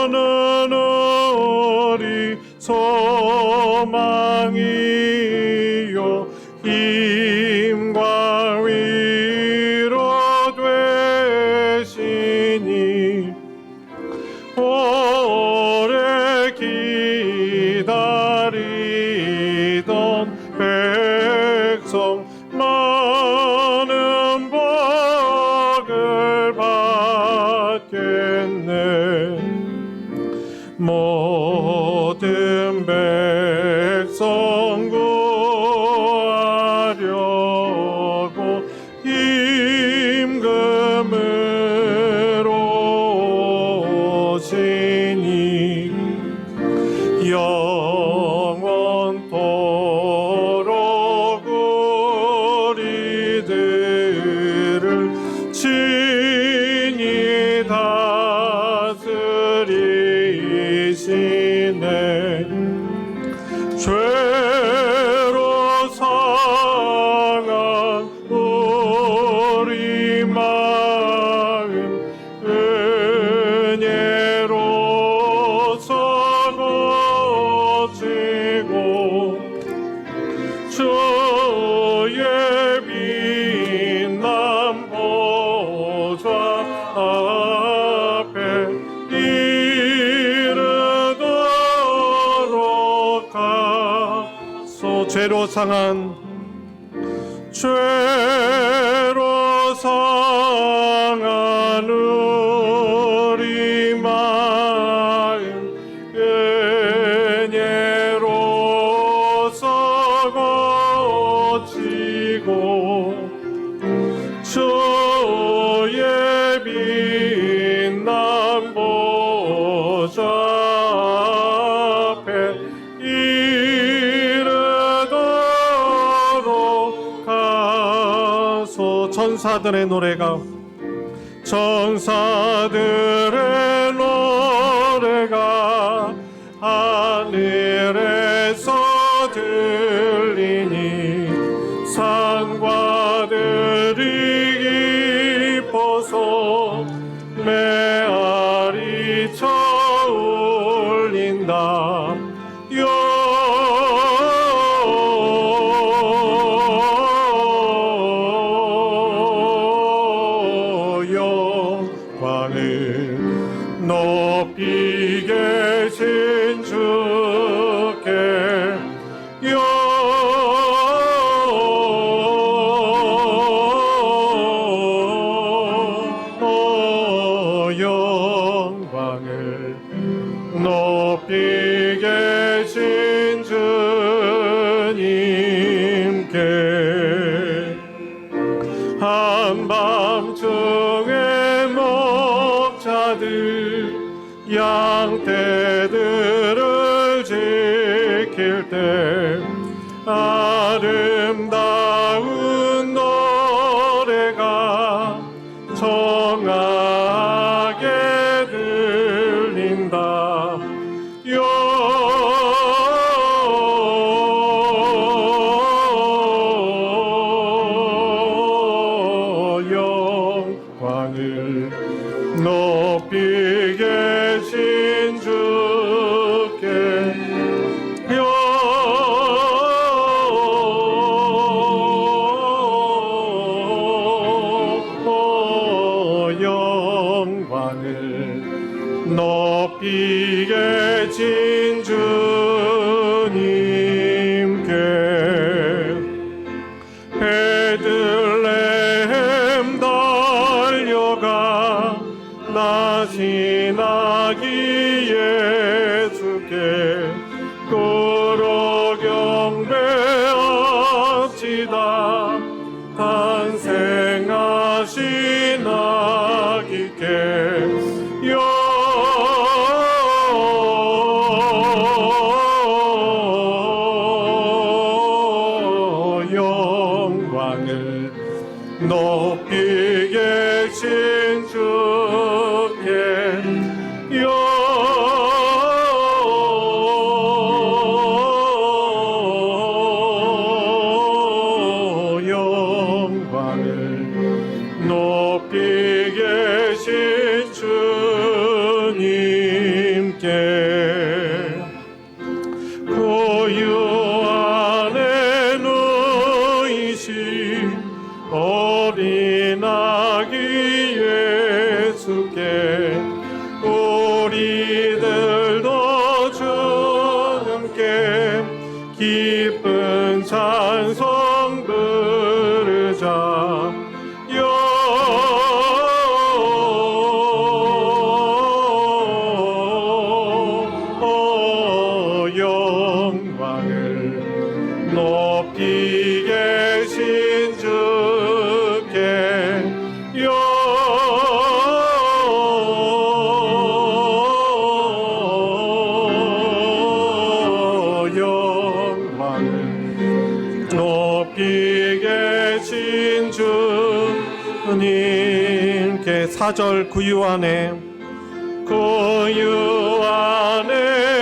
너는 우리 소망이요 힘과 위로 되시니 오래 기다리던 백성 많은 복을 받겠네. 모든 백성 구하려고 임금으로 오시니 영원토록 우리들을 친히 다스리시네. 죄로 상한 우리 마음 은혜로서 고치고 주의 빛난 보좌 앞에 이르도록 하소. 죄로 상한 우리 마음 은혜로서 고치고 주의 빛난 보좌 앞에 이르도록 하소. 천사들의 노래가 하늘에서 들리니 산과 들이 기뻐서 메아리 쳐울린다. 영광을 높이 계신 주께 영광을 높이 계신 주님께 한밤중에 목자들 양떼들을 지킬 때 아름다운 노래가 청하게 들린다. 영광을 높이 계신 주께 영광을 높이 계신 주님께 베들레헴 달려가 나신 아기 예수께 끄러 경배합시다. 탄생하신 아기께 영광을 높이 계신 주께 영광을 우리들도 주님께 기쁜 찬송 부르자. 영광을 높이 계신 주께 영광을 높이 계신 주님께. 4절 구유 안에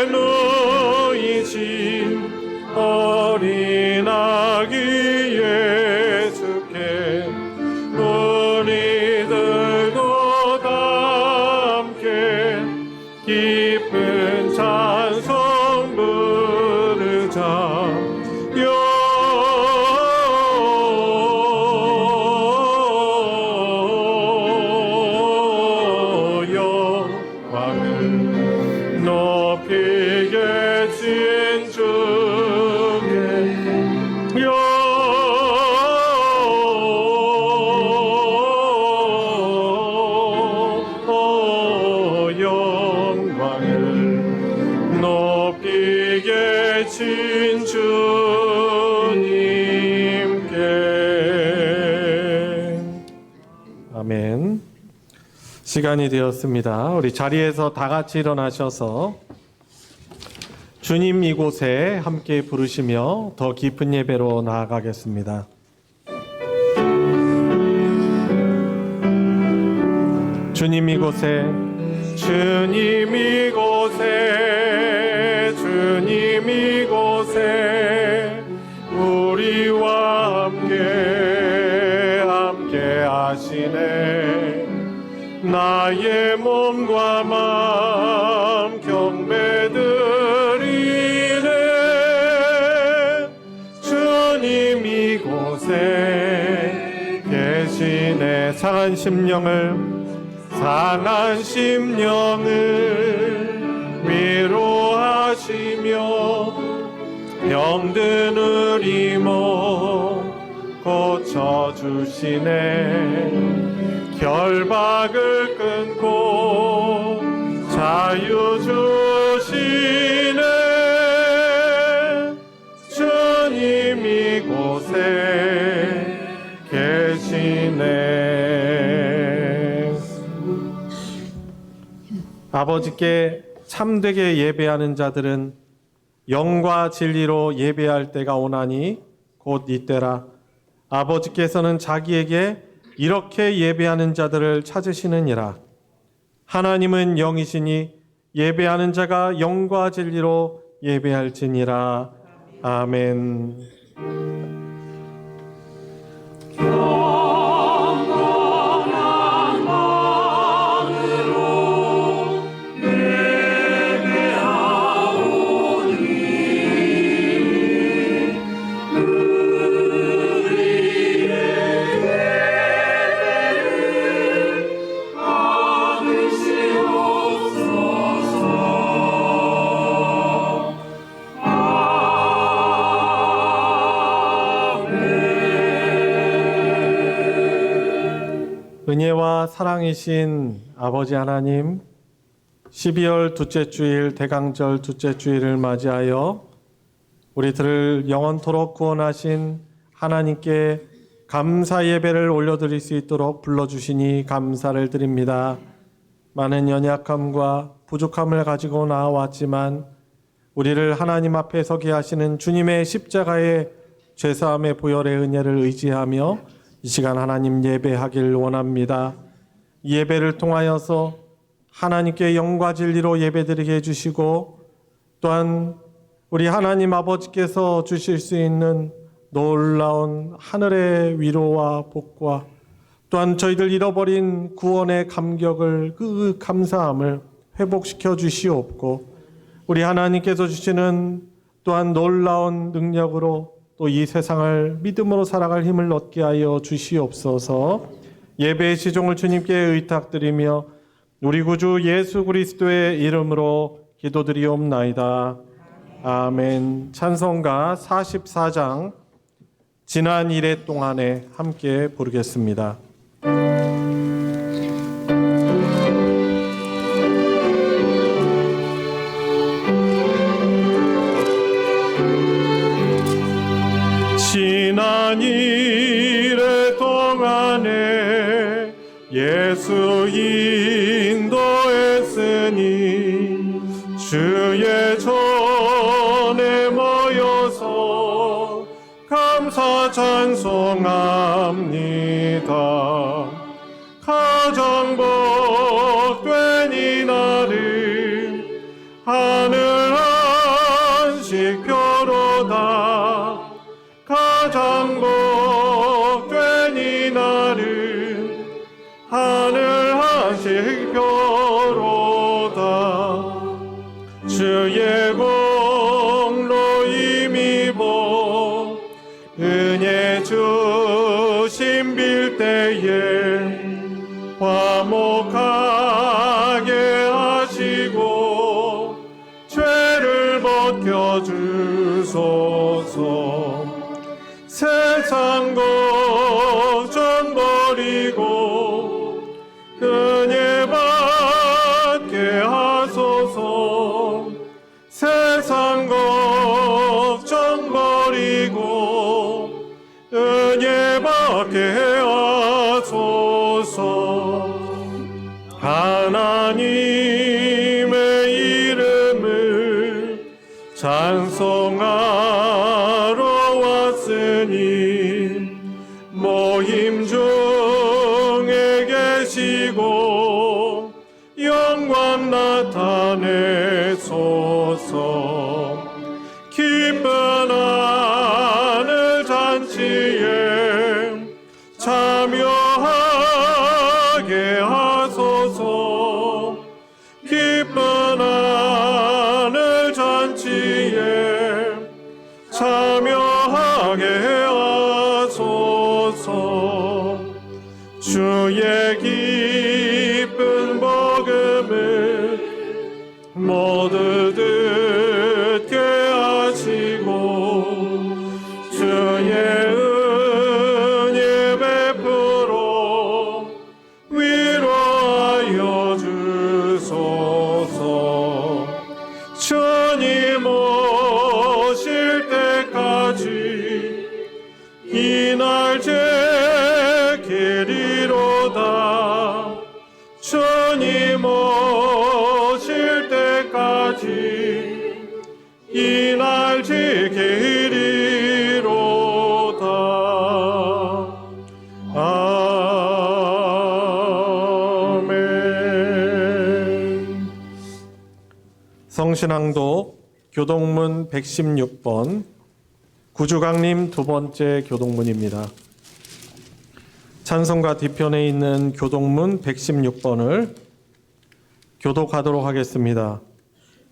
누이신 어린 아기 예수께 우리들도 다 함께 기쁜 찬송 부르자. 영광을 높이 계신 주께 영광을 높이 계신 주님께. 아멘. 시간이 되었습니다. 우리 자리에서 다 같이 일어나셔서 주님 이곳에 함께 부르시며 더 깊은 예배로 나아가겠습니다. 주님 이곳에, 주님 이곳에, 주님 이곳에 우리와 함께 하시네. 나의 몸과 마음 경배드리네. 주님 이곳에 계시네. 상한 심령을 위로하시며 병든 우리 몸 고쳐주시네. 결박을 끊고 자유 주시네. 주님 이곳에 계시네. 아버지께 참되게 예배하는 자들은 영과 진리로 예배할 때가 오나니 곧 이때라. 아버지께서는 자기에게 이렇게 예배하는 자들을 찾으시느니라. 하나님은 영이시니 예배하는 자가 영과 진리로 예배할지니라. 아멘. 은혜와 사랑이신 아버지 하나님, 12월 둘째 주일 대강절 둘째 주일을 맞이하여 우리들을 영원토록 구원하신 하나님께 감사 예배를 올려드릴 수 있도록 불러주시니 감사를 드립니다. 많은 연약함과 부족함을 가지고 나와왔지만 우리를 하나님 앞에 서게 하시는 주님의 십자가의 죄사함의 보혈의 은혜를 의지하며 이 시간 하나님 예배하길 원합니다. 이 예배를 통하여서 하나님께 영과 진리로 예배드리게 해주시고 또한 우리 하나님 아버지께서 주실 수 있는 놀라운 하늘의 위로와 복과 또한 저희들 잃어버린 구원의 감격을 그 감사함을 회복시켜 주시옵고 우리 하나님께서 주시는 또한 놀라운 능력으로 또 이 세상을 믿음으로 살아갈 힘을 얻게 하여 주시옵소서. 예배의 시종을 주님께 의탁드리며 우리 구주 예수 그리스도의 이름으로 기도드리옵나이다. 아멘. 찬송가 44장 지난 일해 동안에 함께 부르겠습니다. 지난 일해 동안에 예수 인도했으니 주의 전에 모여서 감사 찬송합니다. 가장 복된 이날은 하늘 안식표로다. 가장 복된 이날은 하늘 안식표로다. 주의 공로 힘입어 은혜 주심 빌 때에 화목하게 하시고 죄를 벗겨주소서. 세상 걱정 버리고 은혜 받게 하소서. 세상 걱정 버리고 은혜 받게 하소서. 하나님의 이름을 찬송하러 왔으니 모임 중에 계시고 영광 나타내소서. 기쁜 하늘 잔치에 참여하게 하소서. 기쁜 하늘 잔치에 참여하게 하소서. 주의 기쁜 복음을 모두 듣게 하시고 주의 은혜 베풀어 위로하여 주소서. 주님 오실 때까지 이날 지키리로다. 주님 오실 때까지 이날 지키리로다. 아멘. 성신앙독 교동문 116번 구주강림 두 번째 교동문입니다. 찬송가 뒤편에 있는 교동문 116번을 교독하도록 하겠습니다.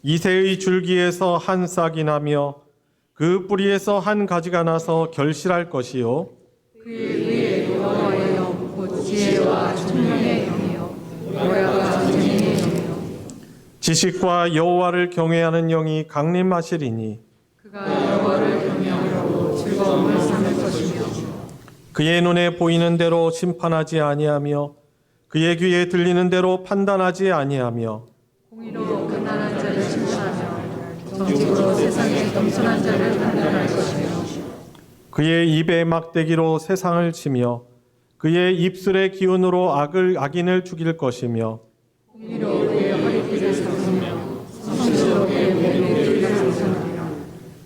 이새의 줄기에서 한 싹이 나며 그 뿌리에서 한 가지가 나서 결실할 것이요 그 위에 여호와의 영 곧 지혜와 총명의 영이요 모야가 전쟁의 영이요 지식과 여호와를 경외하는 영이 강림하시리니 그가 여호와를 경외함으로 즐거움을 삼을 것이며 그의 눈에 보이는 대로 심판하지 아니하며 그의 귀에 들리는 대로 판단하지 아니하며 공의로 가난한 자를 칭찬하며 정직으로 세상의 겸손한 자를 판단할 것이며 그의 입의 막대기로 세상을 치며 그의 입술의 기운으로 악인을 죽일 것이며 공의로 그의 허리띠를 삼으며 성실로 그의 몸에 길을 삼으며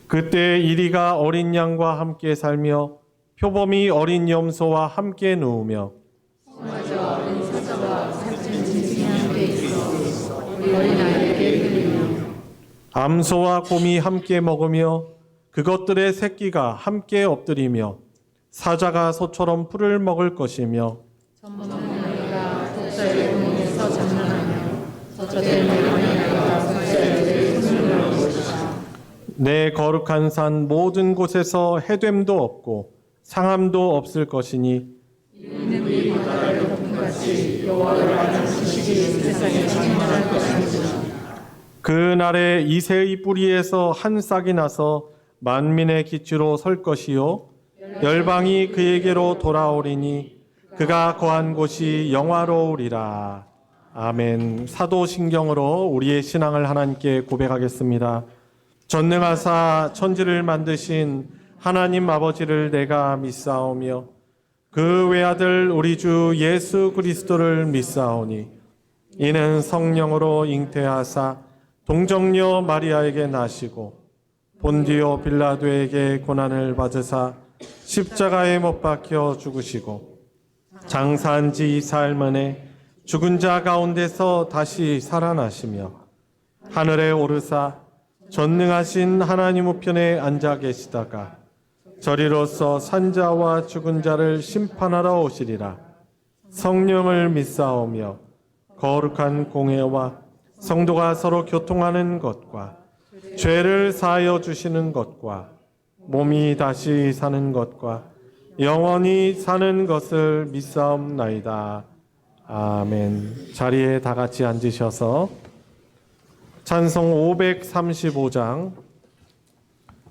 그때 이리가 어린 양과 함께 살며 표범이 어린 염소와 함께 누우며 송아지 어린 사자와 살찐 짐승이 함께 있어 우리 어린아이에게 들리며 암소와 곰이 함께 먹으며 그것들의 새끼가 함께 엎드리며 사자가 소처럼 풀을 먹을 것이며 전없는 아이가 독자의 공에서 장난하며 젖된 어린아이가 독자의 손을 넣을 것이다. 내 거룩한 산 모든 곳에서 해됨도 없고 상함도 없을 것이니 이는 네 바다를 높은 같이 여호와를 아는 지식이 세상에 충만할 것이니라. 그 날에 이새의 뿌리에서 한 싹이 나서 만민의 기치로 설 것이요 열방이 그에게로 돌아오리니 그가 거한 곳이 영화로우리라. 아멘. 사도신경으로 우리의 신앙을 하나님께 고백하겠습니다. 전능하사 천지를 만드신 하나님 아버지를 내가 믿사오며 그 외아들 우리 주 예수 그리스도를 믿사오니 이는 성령으로 잉태하사 동정녀 마리아에게 나시고 본디오 빌라도에게 고난을 받으사 십자가에 못 박혀 죽으시고 장사한 지 사흘 만에 죽은 자 가운데서 다시 살아나시며 하늘에 오르사 전능하신 하나님 우편에 앉아 계시다가 저리로서 산자와 죽은 자를 심판하러 오시리라. 성령을 믿사오며 거룩한 공회와 성도가 서로 교통하는 것과 죄를 사하여 주시는 것과 몸이 다시 사는 것과 영원히 사는 것을 믿사옵나이다. 아멘. 자리에 다 같이 앉으셔서 찬송 535장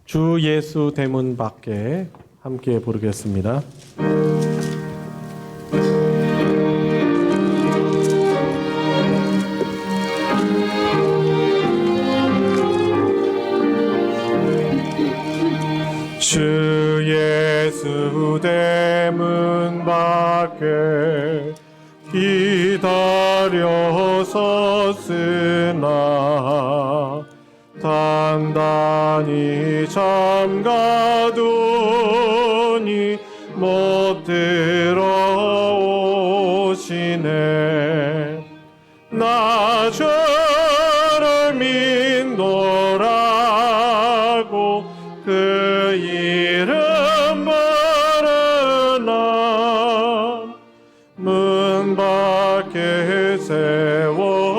주 예수 대문 밖에 함께 부르겠습니다. 주 예수 대문 밖에 기다려 섰으나 단단히 잠가두니 못 들어오시네. 나 저를 믿노라고 그 이름 부르나 문 밖에 세워두니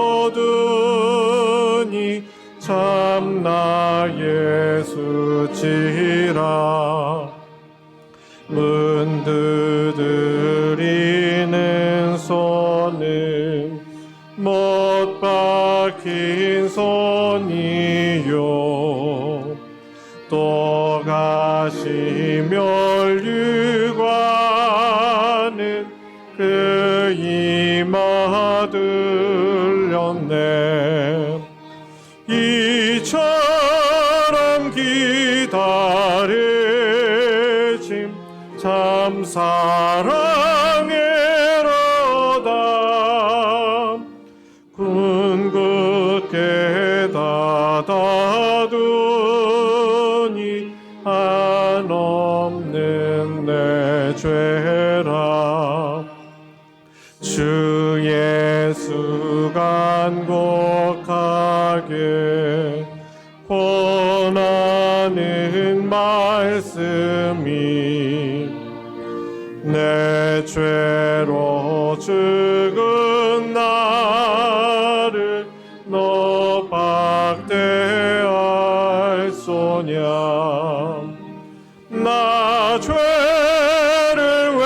참나 예수지라. 문 두드리는 손은 못 박힌 손이요 또 가시 멸류관은 그 이마 들렸네. 이처럼 기다리심 참 사랑해로다. 궁극게 닫아두니 한없는 내 죄라. 주 예수 간곡하게 권하는 말씀이 내 죄로 죽은 나를 너 박대할 소냐. 나 죄를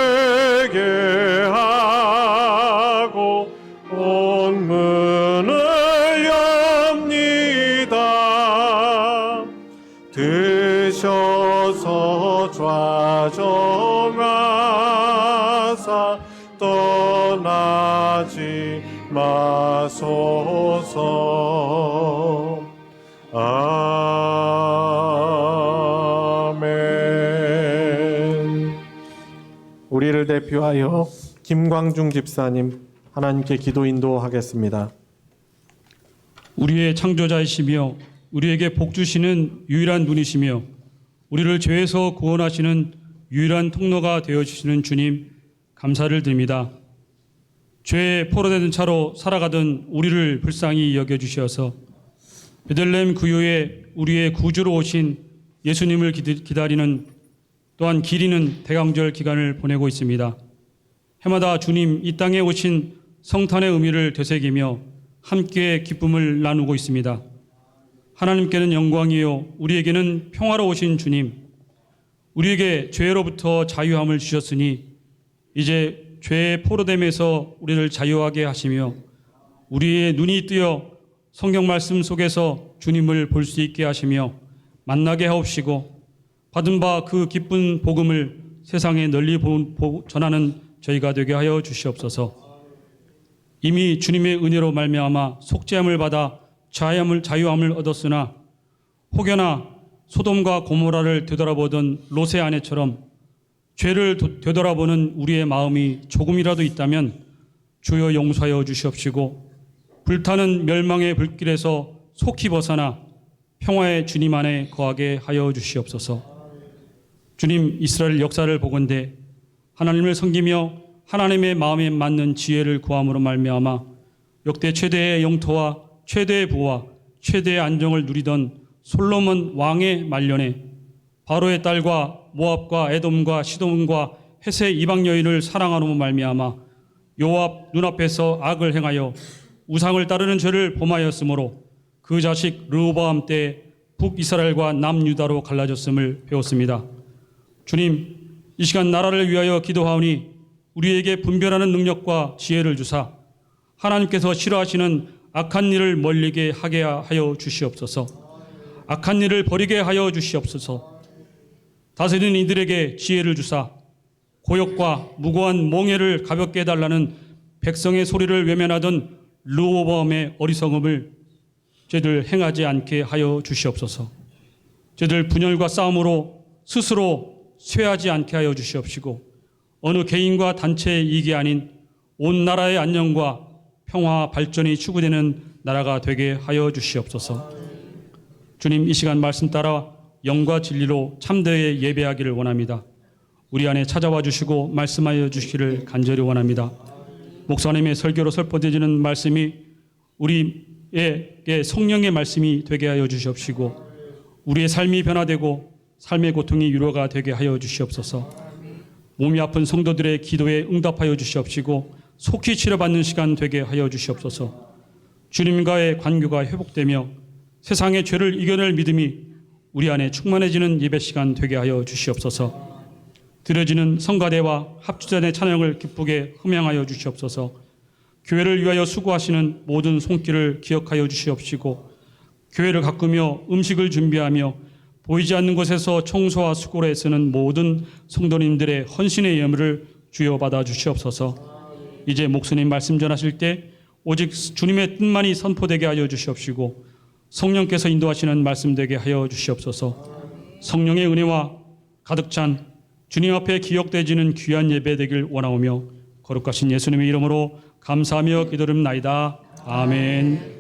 회개하고 온 문을 엽니다. 드셔서 좌정하사 떠나지 마소서. 아멘. 우리를 대표하여 김광중 집사님 하나님께 기도 인도하겠습니다. 우리의 창조자이시며 우리에게 복 주시는 유일한 분이시며 우리를 죄에서 구원하시는 유일한 통로가 되어주시는 주님 감사를 드립니다. 죄에 포로되는 차로 살아가던 우리를 불쌍히 여겨주셔서 베들레헴 구유에 우리의 구주로 오신 예수님을 기다리는 또한 기리는 대강절 기간을 보내고 있습니다. 해마다 주님 이 땅에 오신 성탄의 의미를 되새기며 함께 기쁨을 나누고 있습니다. 하나님께는 영광이요 우리에게는 평화로우신 주님, 우리에게 죄로부터 자유함을 주셨으니 이제 죄의 포로됨에서 우리를 자유하게 하시며 우리의 눈이 뜨여 성경 말씀 속에서 주님을 볼 수 있게 하시며 만나게 하옵시고 받은 바 그 기쁜 복음을 세상에 널리 전하는 저희가 되게 하여 주시옵소서. 이미 주님의 은혜로 말미암아 속죄함을 받아 자유함을 얻었으나 혹여나 소돔과 고모라를 되돌아보던 롯의 아내처럼 죄를 되돌아보는 우리의 마음이 조금이라도 있다면 주여 용서하여 주시옵시고 불타는 멸망의 불길에서 속히 벗어나 평화의 주님 안에 거하게 하여 주시옵소서. 주님, 이스라엘 역사를 보건대 하나님을 섬기며 하나님의 마음에 맞는 지혜를 구함으로 말미암아 역대 최대의 영토와 최대의 부와 최대의 안정을 누리던 솔로몬 왕의 말년에 바로의 딸과 모압과 에돔과 시돔과 헷의 이방 여인을 사랑하므로 말미암아 요압 눈앞에서 악을 행하여 우상을 따르는 죄를 범하였으므로 그 자식 르호보암 때 북이스라엘과 남유다로 갈라졌음을 배웠습니다. 주님, 이 시간 나라를 위하여 기도하오니 우리에게 분별하는 능력과 지혜를 주사 하나님께서 싫어하시는 악한 일을 멀리게 하게 하여 주시옵소서. 악한 일을 버리게 하여 주시옵소서. 다스리는 이들에게 지혜를 주사 고역과 무고한 몽해를 가볍게 해달라는 백성의 소리를 외면하던 르호보암의 어리석음을 저희들 행하지 않게 하여 주시옵소서. 저희들 분열과 싸움으로 스스로 쇠하지 않게 하여 주시옵시고 어느 개인과 단체의 이익이 아닌 온 나라의 안녕과 평화 발전이 추구되는 나라가 되게 하여 주시옵소서. 주님, 이 시간 말씀 따라 영과 진리로 참되에 예배하기를 원합니다. 우리 안에 찾아와 주시고 말씀하여 주시기를 간절히 원합니다. 목사님의 설교로 설포되어지는 말씀이 우리에게 성령의 말씀이 되게 하여 주시옵시고 우리의 삶이 변화되고 삶의 고통이 위로가 되게 하여 주시옵소서. 몸이 아픈 성도들의 기도에 응답하여 주시옵시고 속히 치료받는 시간 되게 하여 주시옵소서. 주님과의 관계가 회복되며 세상의 죄를 이겨낼 믿음이 우리 안에 충만해지는 예배 시간 되게 하여 주시옵소서. 드려지는 성가대와 합주잔의 찬양을 기쁘게 흠양하여 주시옵소서. 교회를 위하여 수고하시는 모든 손길을 기억하여 주시옵시고 교회를 가꾸며 음식을 준비하며 보이지 않는 곳에서 청소와 수고를 애쓰는 모든 성도님들의 헌신의 예물을 주여 받아 주시옵소서. 이제 목사님 말씀 전하실 때 오직 주님의 뜻만이 선포되게 하여 주시옵시고 성령께서 인도하시는 말씀 되게 하여 주시옵소서. 성령의 은혜와 가득 찬 주님 앞에 기억되지는 귀한 예배 되길 원하오며 거룩하신 예수님의 이름으로 감사하며 기도드립나이다. 아멘.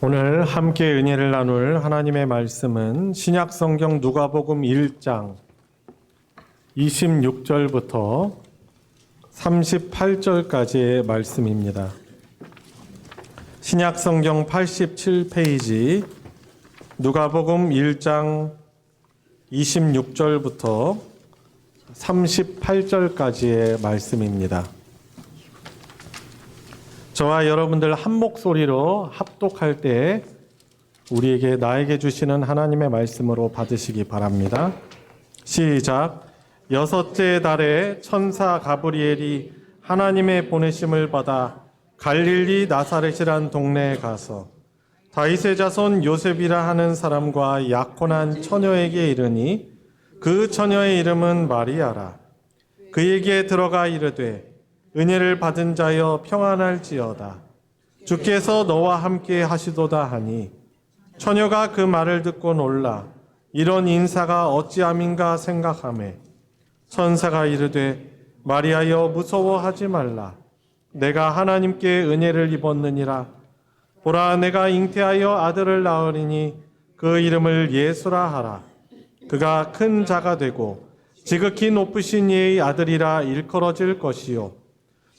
오늘 함께 은혜를 나눌 하나님의 말씀은 신약성경 누가복음 1장 26절부터 38절까지의 말씀입니다. 신약성경 87페이지 누가복음 1장 26절부터 38절까지의 말씀입니다. 저와 여러분들 한 목소리로 합독할 때 우리에게 나에게 주시는 하나님의 말씀으로 받으시기 바랍니다. 시작. 여섯째 달에 천사 가브리엘이 하나님의 보내심을 받아 갈릴리 나사렛이란 동네에 가서 다윗의 자손 요셉이라 하는 사람과 약혼한 처녀에게 이르니 그 처녀의 이름은 마리아라. 그에게 들어가 이르되 은혜를 받은 자여 평안할지어다. 주께서 너와 함께 하시도다 하니 처녀가 그 말을 듣고 놀라 이런 인사가 어찌함인가 생각하매 천사가 이르되 마리아여 무서워하지 말라. 내가 하나님께 은혜를 입었느니라. 보라 내가 잉태하여 아들을 낳으리니 그 이름을 예수라 하라. 그가 큰 자가 되고 지극히 높으신 이의 아들이라 일컬어질 것이요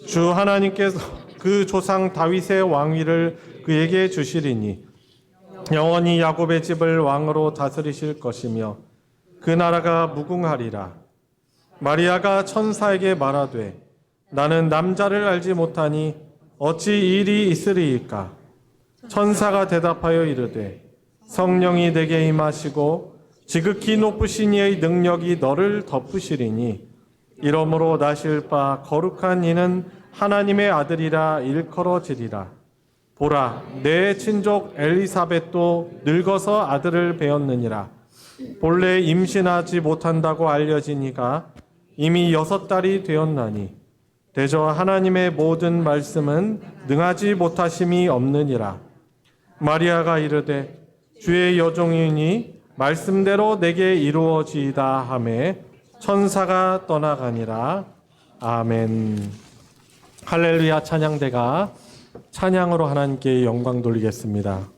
주 하나님께서 그 조상 다윗의 왕위를 그에게 주시리니 영원히 야곱의 집을 왕으로 다스리실 것이며 그 나라가 무궁하리라. 마리아가 천사에게 말하되 나는 남자를 알지 못하니 어찌 이 일이 있으리이까. 천사가 대답하여 이르되 성령이 내게 임하시고 지극히 높으신 이의 능력이 너를 덮으시리니 이러므로 나실 바 거룩한 이는 하나님의 아들이라 일컬어지리라. 보라, 내 친족 엘리사벳도 늙어서 아들을 배었느니라. 본래 임신하지 못한다고 알려진 이가 이미 6달이 되었나니 대저 하나님의 모든 말씀은 능하지 못하심이 없느니라. 마리아가 이르되 주의 여종이니 말씀대로 내게 이루어지이다 하매 천사가 떠나가니라. 아멘. 할렐루야. 찬양대가 찬양으로 하나님께 영광 돌리겠습니다.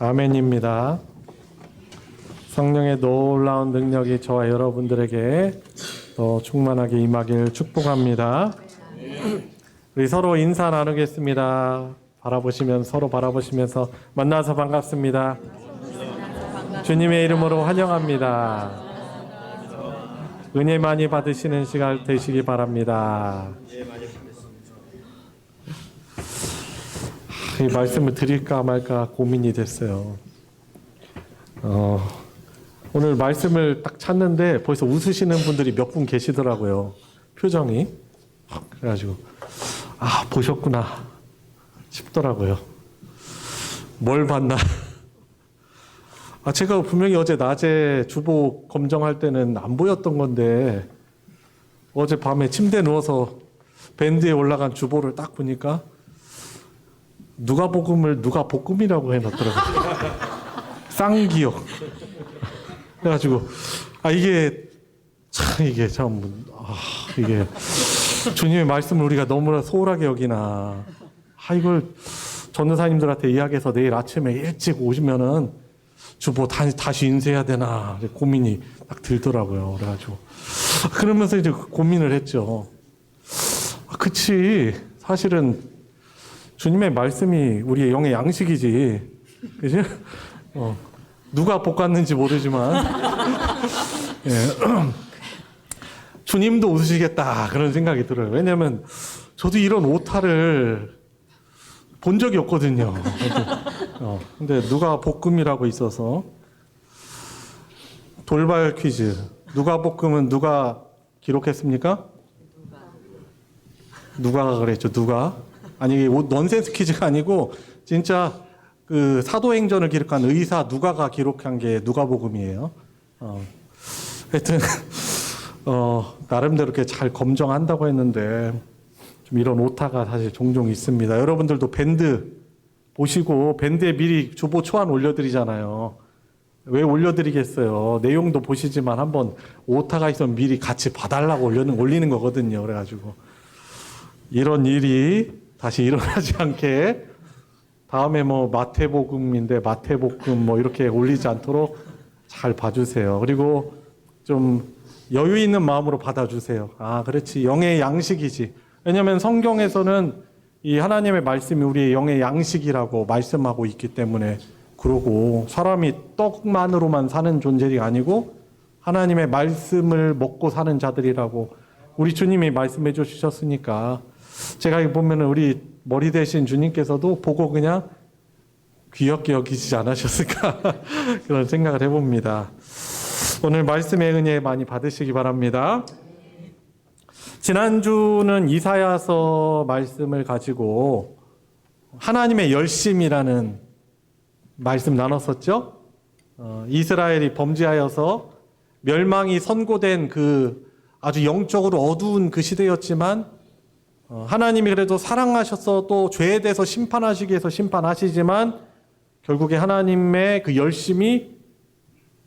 아멘입니다. 성령의 놀라운 능력이 저와 여러분들에게 더 충만하게 임하길 축복합니다. 우리 서로 인사 나누겠습니다. 서로 바라보시면서 만나서 반갑습니다. 주님의 이름으로 환영합니다. 은혜 많이 받으시는 시간 되시기 바랍니다. 이 말씀을 드릴까 말까 고민이 됐어요. 오늘 말씀을 딱 찾는데 벌써 웃으시는 분들이 몇 분 계시더라고요. 표정이. 그래가지고 보셨구나 싶더라고요. 뭘 봤나? 제가 분명히 어제 낮에 주보 검정할 때는 안 보였던 건데 어제 밤에 침대에 누워서 밴드에 올라간 주보를 딱 보니까 누가복음을 누가 볶음이라고 해놨더라고요. 쌍기역. 그래가지고 이게 주님의 말씀을 우리가 너무나 소홀하게 여기나. 이걸 전도사님들한테 이야기해서 내일 아침에 일찍 오시면은 주보 다시 인쇄해야 되나 고민이 딱 들더라고요. 그래가지고 그러면서 이제 고민을 했죠. 그치, 사실은 주님의 말씀이 우리의 영의 양식이지, 그지? 누가 볶았는지 모르지만 예. 주님도 웃으시겠다 그런 생각이 들어요. 왜냐하면 저도 이런 오타를 본 적이 없거든요. 근데 누가 볶음이라고 있어서 돌발 퀴즈. 누가 볶음은 누가 기록했습니까? 누가가 그랬죠. 누가. 아니 넌센스 퀴즈가 아니고 진짜 그 사도행전을 기록한 의사 누가가 기록한 게 누가복음이에요. 하여튼 나름대로 이렇게 잘 검정한다고 했는데 좀 이런 오타가 사실 종종 있습니다. 여러분들도 밴드 보시고 밴드에 미리 주보 초안 올려드리잖아요. 왜 올려드리겠어요? 내용도 보시지만 한번 오타가 있으면 미리 같이 봐달라고 올리는 거거든요. 그래가지고 이런 일이 다시 일어나지 않게 다음에 마태복음인데 마태복음 이렇게 올리지 않도록 잘 봐주세요. 그리고 좀 여유 있는 마음으로 받아주세요. 그렇지, 영의 양식이지. 왜냐하면 성경에서는 이 하나님의 말씀이 우리의 영의 양식이라고 말씀하고 있기 때문에. 그러고 사람이 떡만으로만 사는 존재가 아니고 하나님의 말씀을 먹고 사는 자들이라고 우리 주님이 말씀해 주셨으니까, 제가 보면 우리 머리 대신 주님께서도 보고 그냥 귀엽게 여기지 않으셨을까 그런 생각을 해봅니다. 오늘 말씀의 은혜 많이 받으시기 바랍니다. 지난주는 이사야서 말씀을 가지고 하나님의 열심이라는 말씀 나눴었죠. 이스라엘이 범죄하여서 멸망이 선고된 그 아주 영적으로 어두운 그 시대였지만 하나님이 그래도 사랑하셔서 또 죄에 대해서 심판하시기 위해서 심판하시지만 결국에 하나님의 그 열심이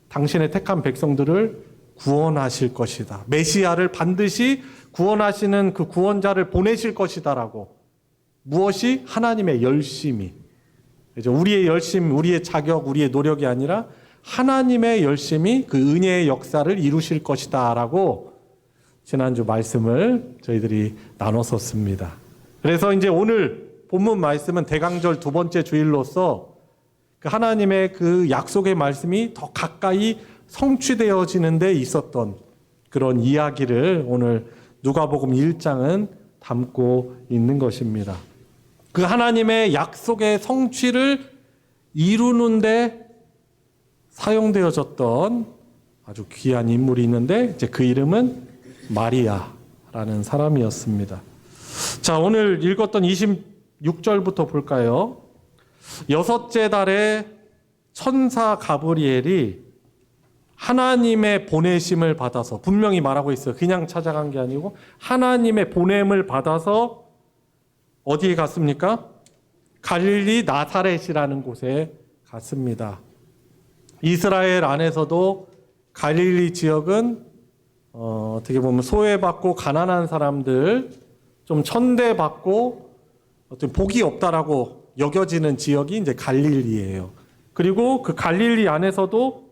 당신의 택한 백성들을 구원하실 것이다. 메시아를 반드시 구원하시는 그 구원자를 보내실 것이다라고. 무엇이? 하나님의 열심이. 우리의 열심, 우리의 자격, 우리의 노력이 아니라 하나님의 열심이 그 은혜의 역사를 이루실 것이다라고 지난주 말씀을 저희들이 나눴었습니다. 그래서 이제 오늘 본문 말씀은 대강절 두 번째 주일로서 그 하나님의 그 약속의 말씀이 더 가까이 성취되어지는 데 있었던 그런 이야기를 오늘 누가복음 1장은 담고 있는 것입니다. 그 하나님의 약속의 성취를 이루는데 사용되어졌던 아주 귀한 인물이 있는데 이제 그 이름은 마리아라는 사람이었습니다. 자, 오늘 읽었던 26절부터 볼까요? 여섯째 달에 천사 가브리엘이 하나님의 보내심을 받아서, 분명히 말하고 있어요. 그냥 찾아간 게 아니고 하나님의 보냄을 받아서 어디에 갔습니까? 갈릴리 나사렛이라는 곳에 갔습니다. 이스라엘 안에서도 갈릴리 지역은 어떻게 보면 소외받고 가난한 사람들, 좀 천대받고 어떤 복이 없다라고 여겨지는 지역이 이제 갈릴리예요. 그리고 그 갈릴리 안에서도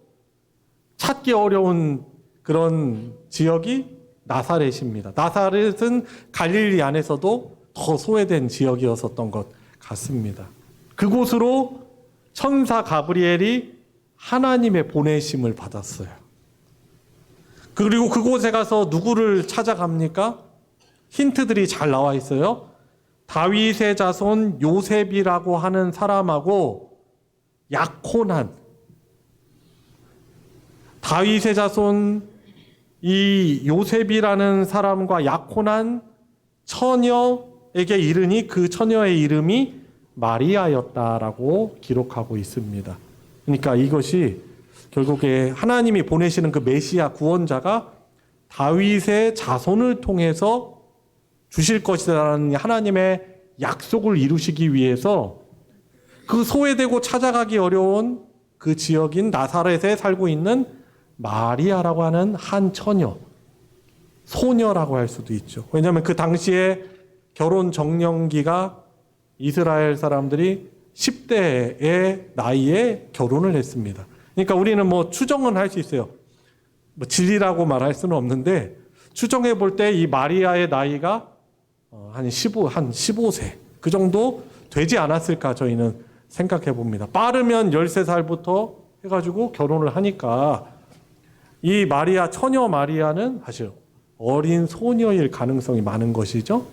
찾기 어려운 그런 지역이 나사렛입니다. 나사렛은 갈릴리 안에서도 더 소외된 지역이었었던 것 같습니다. 그곳으로 천사 가브리엘이 하나님의 보내심을 받았어요. 그리고 그곳에 가서 누구를 찾아갑니까? 힌트들이 잘 나와 있어요. 다윗의 자손 요셉이라고 하는 사람하고 약혼한 다윗의 자손 이 요셉이라는 사람과 약혼한 처녀에게 이르니 그 처녀의 이름이 마리아였다라고 기록하고 있습니다. 그러니까 이것이 결국에 하나님이 보내시는 그 메시아 구원자가 다윗의 자손을 통해서 주실 것이라는 하나님의 약속을 이루시기 위해서 그 소외되고 찾아가기 어려운 그 지역인 나사렛에 살고 있는 마리아라고 하는 한 처녀, 소녀라고 할 수도 있죠. 왜냐하면 그 당시에 결혼 정년기가 이스라엘 사람들이 10대의 나이에 결혼을 했습니다. 그러니까 우리는 뭐 추정은 할 수 있어요. 뭐 진리라고 말할 수는 없는데 추정해 볼 때 이 마리아의 나이가 한 15세 그 정도 되지 않았을까 저희는 생각해 봅니다. 빠르면 13살부터 해가지고 결혼을 하니까 이 마리아, 처녀 마리아는 사실 어린 소녀일 가능성이 많은 것이죠.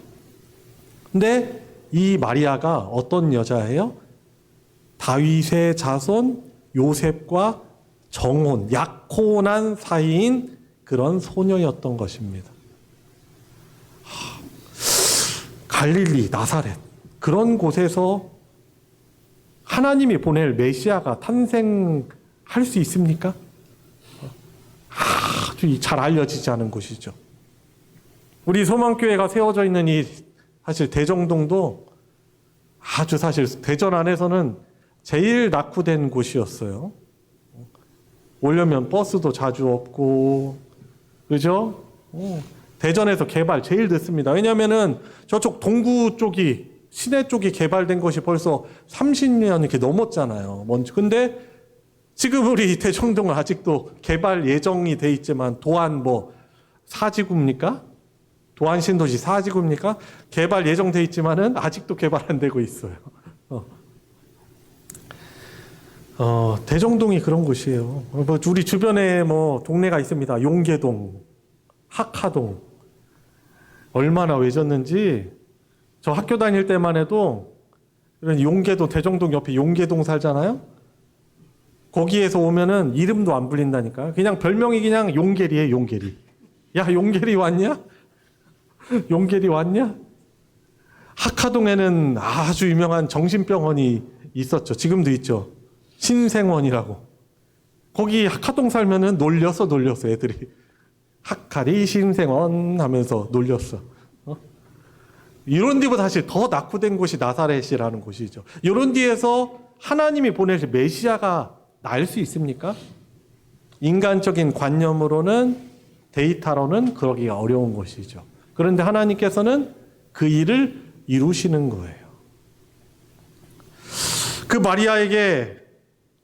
근데 이 마리아가 어떤 여자예요? 다윗의 자손 요셉과 정혼, 약혼한 사이인 그런 소녀였던 것입니다. 갈릴리, 나사렛 그런 곳에서 하나님이 보낼 메시아가 탄생할 수 있습니까? 아주 잘 알려지지 않은 곳이죠. 우리 소망교회가 세워져 있는 이 사실 대정동도 아주 사실 대전 안에서는 제일 낙후된 곳이었어요. 오려면 버스도 자주 없고, 그죠? 대전에서 개발 제일 늦습니다. 왜냐면은 저쪽 동구 쪽이, 시내 쪽이 개발된 것이 벌써 30년 이렇게 넘었잖아요. 먼저. 근데 지금 우리 대정동은 아직도 개발 예정이 돼 있지만, 도안 뭐, 4지구입니까? 도안 신도시 4지구입니까? 개발 예정돼 있지만은 아직도 개발 안 되고 있어요. 대정동이 그런 곳이에요. 우리 주변에 뭐 동네가 있습니다. 용계동, 학하동. 얼마나 외졌는지 저 학교 다닐 때만 해도 이런 용계동, 대정동 옆에 용계동 살잖아요. 거기에서 오면은 이름도 안 불린다니까. 그냥 별명이 그냥 용계리예요, 용계리. 야, 용계리 왔냐? 용계리 왔냐? 학하동에는 아주 유명한 정신병원이 있었죠. 지금도 있죠. 신생원이라고. 거기 학하동 살면은 놀렸어 애들이. 학하리 신생원 하면서 놀렸어. 이런 데보다 사실 더 낙후된 곳이 나사렛이라는 곳이죠. 이런 데에서 하나님이 보내실 메시아가 날 수 있습니까? 인간적인 관념으로는, 데이터로는 그러기가 어려운 것이죠. 그런데 하나님께서는 그 일을 이루시는 거예요. 그 마리아에게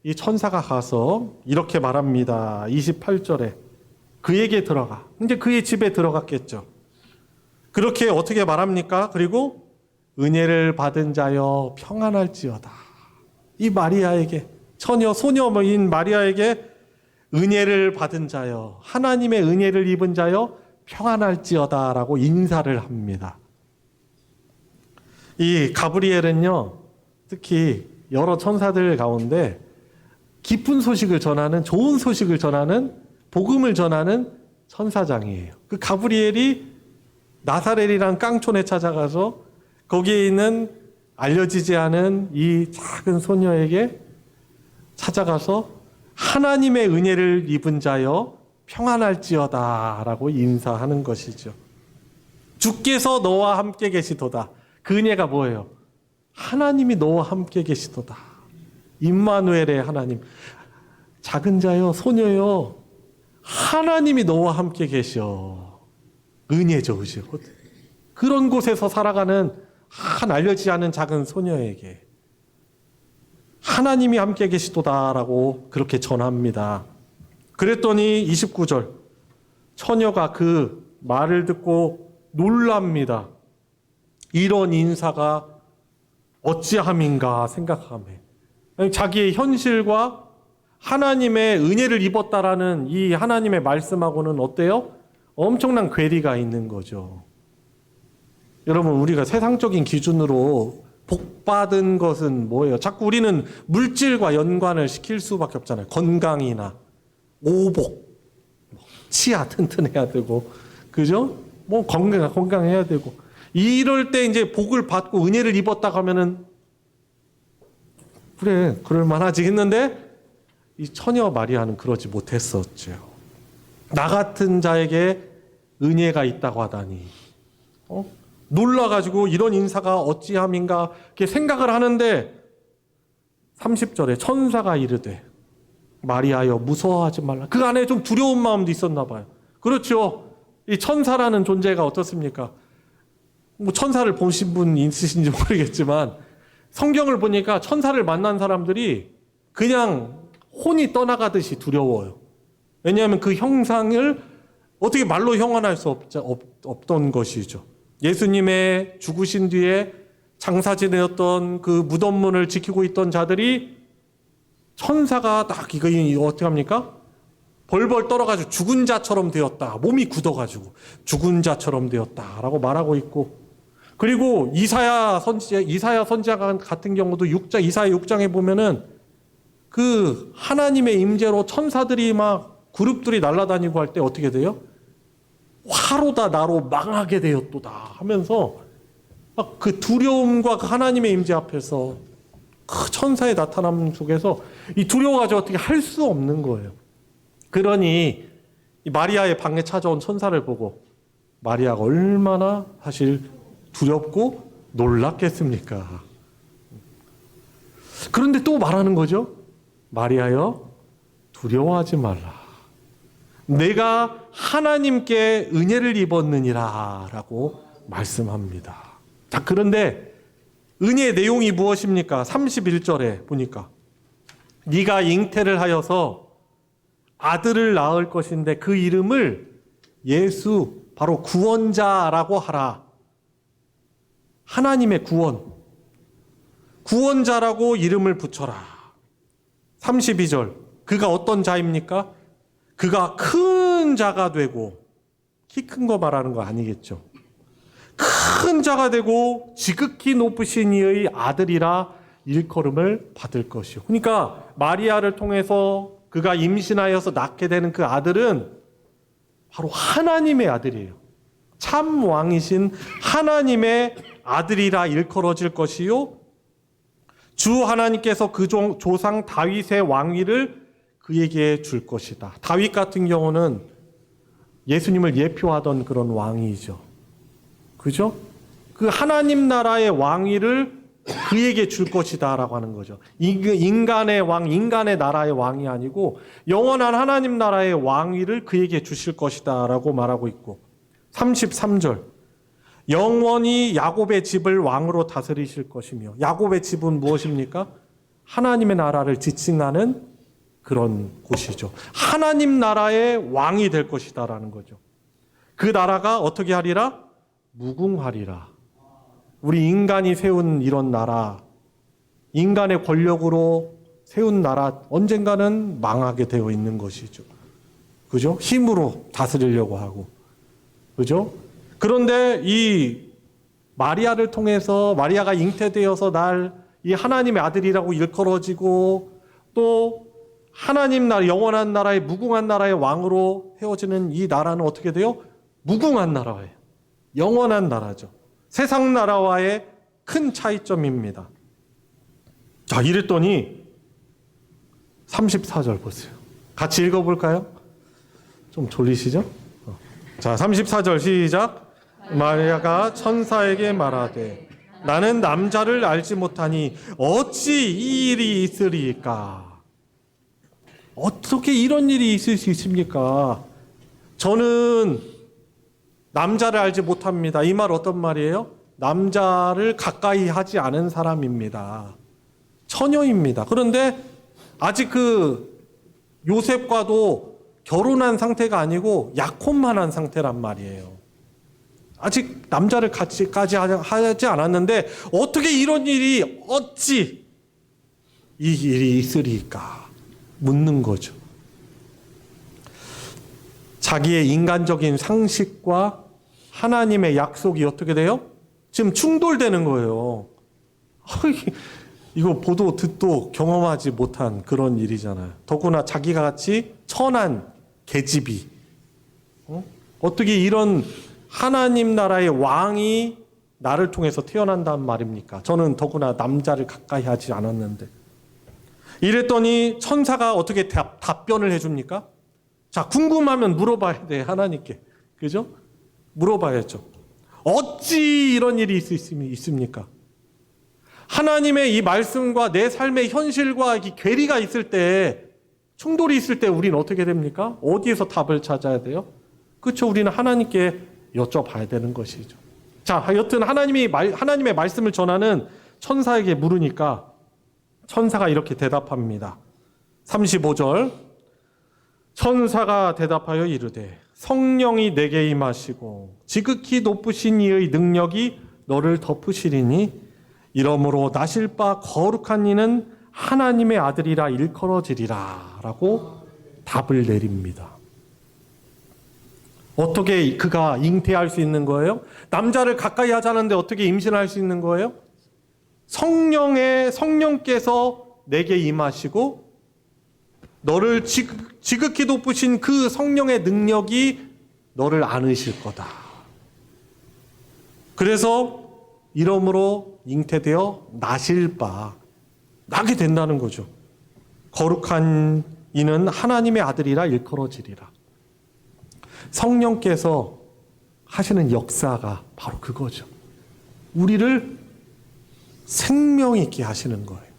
이 천사가 가서 이렇게 말합니다. 28절에 그에게 들어가. 이제 그의 집에 들어갔겠죠. 그렇게 어떻게 말합니까? 그리고 은혜를 받은 자여 평안할지어다. 이 마리아에게, 처녀 소녀인 마리아에게 은혜를 받은 자여, 하나님의 은혜를 입은 자여 평안할지어다라고 인사를 합니다. 이 가브리엘은요, 특히 여러 천사들 가운데 기쁜 소식을 전하는, 좋은 소식을 전하는, 복음을 전하는 천사장이에요. 그 가브리엘이 나사렛이란 깡촌에 찾아가서 거기에 있는 알려지지 않은 이 작은 소녀에게 찾아가서 하나님의 은혜를 입은 자여 평안할지어다 라고 인사하는 것이죠. 주께서 너와 함께 계시도다. 그 은혜가 뭐예요? 하나님이 너와 함께 계시도다. 임마누엘의 하나님. 작은 자여, 소녀여, 하나님이 너와 함께 계셔. 은혜죠, 그죠? 그런 곳에서 살아가는 한 알려지지 않은 작은 소녀에게 하나님이 함께 계시도다라고 그렇게 전합니다. 그랬더니 29절 처녀가 그 말을 듣고 놀랍니다. 이런 인사가 어찌함인가 생각하며 자기의 현실과 하나님의 은혜를 입었다라는 이 하나님의 말씀하고는 어때요? 엄청난 괴리가 있는 거죠. 여러분, 우리가 세상적인 기준으로 복받은 것은 뭐예요? 자꾸 우리는 물질과 연관을 시킬 수밖에 없잖아요. 건강이나 오복, 치아 튼튼해야 되고, 그죠? 뭐 건강해야 되고. 이럴 때 이제 복을 받고 은혜를 입었다 하면은 그래, 그럴 만하지 했는데 이 처녀 마리아는 그러지 못했었죠. 나 같은 자에게 은혜가 있다고 하다니. 놀라가지고 이런 인사가 어찌함인가 이렇게 생각을 하는데 30절에 천사가 이르되 마리아여 무서워하지 말라. 그 안에 좀 두려운 마음도 있었나 봐요. 그렇죠. 이 천사라는 존재가 어떻습니까? 뭐 천사를 보신 분 있으신지 모르겠지만 성경을 보니까 천사를 만난 사람들이 그냥 혼이 떠나가듯이 두려워요. 왜냐하면 그 형상을 어떻게 말로 형언할 수 없던 것이죠. 예수님의 죽으신 뒤에 장사 지내었던 그 무덤문을 지키고 있던 자들이 천사가 딱 이거 어떻게 합니까? 벌벌 떨어가지고 죽은 자처럼 되었다. 몸이 굳어가지고 죽은 자처럼 되었다라고 말하고 있고, 그리고 이사야 선지자 같은 경우도 이사야 6장에 보면은 그 하나님의 임재로 천사들이 막 그룹들이 날아다니고 할 때 어떻게 돼요? 화로다 나로 망하게 되었도다 하면서 막 그 두려움과 그 하나님의 임재 앞에서 그 천사의 나타남 속에서 이 두려워가지고 어떻게 할 수 없는 거예요. 그러니 이 마리아의 방에 찾아온 천사를 보고 마리아가 얼마나 사실 두렵고 놀랐겠습니까? 그런데 또 말하는 거죠. 마리아여 두려워하지 말라. 내가 하나님께 은혜를 입었느니라 라고 말씀합니다. 자, 그런데 은혜의 내용이 무엇입니까? 31절에 보니까 네가 잉태를 하여서 아들을 낳을 것인데 그 이름을 예수, 바로 구원자라고 하라. 하나님의 구원자라고 이름을 붙여라. 32절 그가 어떤 자입니까? 그가 큰 자가 되고, 키 큰 거 말하는 거 아니겠죠. 큰 자가 되고 지극히 높으신 이의 아들이라 일컬음을 받을 것이요. 그러니까 마리아를 통해서 그가 임신하여서 낳게 되는 그 아들은 바로 하나님의 아들이에요. 참 왕이신 하나님의 아들이라 일컬어질 것이요. 주 하나님께서 그 조상 다윗의 왕위를 그에게 줄 것이다. 다윗 같은 경우는 예수님을 예표하던 그런 왕이죠. 그죠? 그 하나님 나라의 왕위를 그에게 줄 것이다 라고 하는 거죠. 인간의 왕, 인간의 나라의 왕이 아니고 영원한 하나님 나라의 왕위를 그에게 주실 것이다 라고 말하고 있고, 33절 영원히 야곱의 집을 왕으로 다스리실 것이며, 야곱의 집은 무엇입니까? 하나님의 나라를 지칭하는 그런 곳이죠. 하나님 나라의 왕이 될 것이다 라는 거죠. 그 나라가 어떻게 하리라? 무궁하리라. 우리 인간이 세운 이런 나라, 인간의 권력으로 세운 나라 언젠가는 망하게 되어 있는 것이죠. 그죠? 힘으로 다스리려고 하고. 그죠? 그런데 이 마리아를 통해서, 마리아가 잉태되어서 이 하나님의 아들이라고 일컬어지고, 또 하나님 나라, 영원한 나라의 무궁한 나라의 왕으로 세워지는 이 나라는 어떻게 돼요? 무궁한 나라예요. 영원한 나라죠. 세상 나라와의 큰 차이점입니다. 자, 이랬더니 34절 보세요. 같이 읽어볼까요? 좀 졸리시죠? 자, 34절 시작. 마리아가 천사에게 말하되 나는 남자를 알지 못하니 어찌 이 일이 있으리까? 어떻게 이런 일이 있을 수 있습니까? 저는 남자를 알지 못합니다. 이 말 어떤 말이에요? 남자를 가까이 하지 않은 사람입니다. 처녀입니다. 그런데 아직 그 요셉과도 결혼한 상태가 아니고 약혼만 한 상태란 말이에요. 아직 남자를 같이까지 하지 않았는데 어떻게 이런 일이 어찌 이 일이 있으리까 묻는 거죠. 자기의 인간적인 상식과 하나님의 약속이 어떻게 돼요? 지금 충돌되는 거예요. 이거 보도 듣도 경험하지 못한 그런 일이잖아요. 더구나 자기가 같이 천한 계집이 어떻게 이런 하나님 나라의 왕이 나를 통해서 태어난단 말입니까? 저는 더구나 남자를 가까이 하지 않았는데. 이랬더니 천사가 어떻게 답변을 해줍니까? 자, 궁금하면 물어봐야 돼, 하나님께. 그죠? 물어봐야죠. 어찌 이런 일이 있습니까? 하나님의 이 말씀과 내 삶의 현실과 괴리가 있을 때, 충돌이 있을 때 우리는 어떻게 됩니까? 어디에서 답을 찾아야 돼요? 그렇죠. 우리는 하나님께 여쭤봐야 되는 것이죠. 자, 여튼 하나님의 말씀을 전하는 천사에게 물으니까 천사가 이렇게 대답합니다. 35절. 천사가 대답하여 이르되 성령이 내게 임하시고 지극히 높으신 이의 능력이 너를 덮으시리니 이러므로 나실 바 거룩한 이는 하나님의 아들이라 일컬어지리라 라고 답을 내립니다. 어떻게 그가 잉태할 수 있는 거예요? 남자를 가까이 하자는데 어떻게 임신할 수 있는 거예요? 성령께서 내게 임하시고 너를 지극히 높으신 그 성령의 능력이 너를 안으실 거다. 그래서 이러므로 잉태되어 나게 된다는 거죠. 거룩한 이는 하나님의 아들이라 일컬어지리라. 성령께서 하시는 역사가 바로 그거죠. 우리를 생명 있게 하시는 거예요.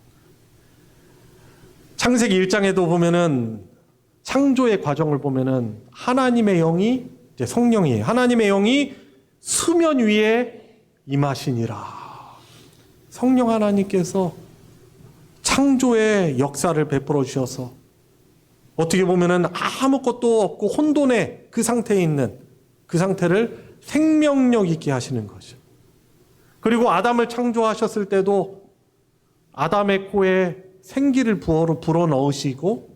창세기 1장에도 보면은 창조의 과정을 보면은 하나님의 영이 이제 성령이에요. 하나님의 영이 수면 위에 임하시니라. 성령 하나님께서 창조의 역사를 베풀어 주셔서 어떻게 보면은 아무것도 없고 혼돈의 그 상태에 있는 그 상태를 생명력 있게 하시는 거죠. 그리고 아담을 창조하셨을 때도 아담의 코에 생기를 불어 넣으시고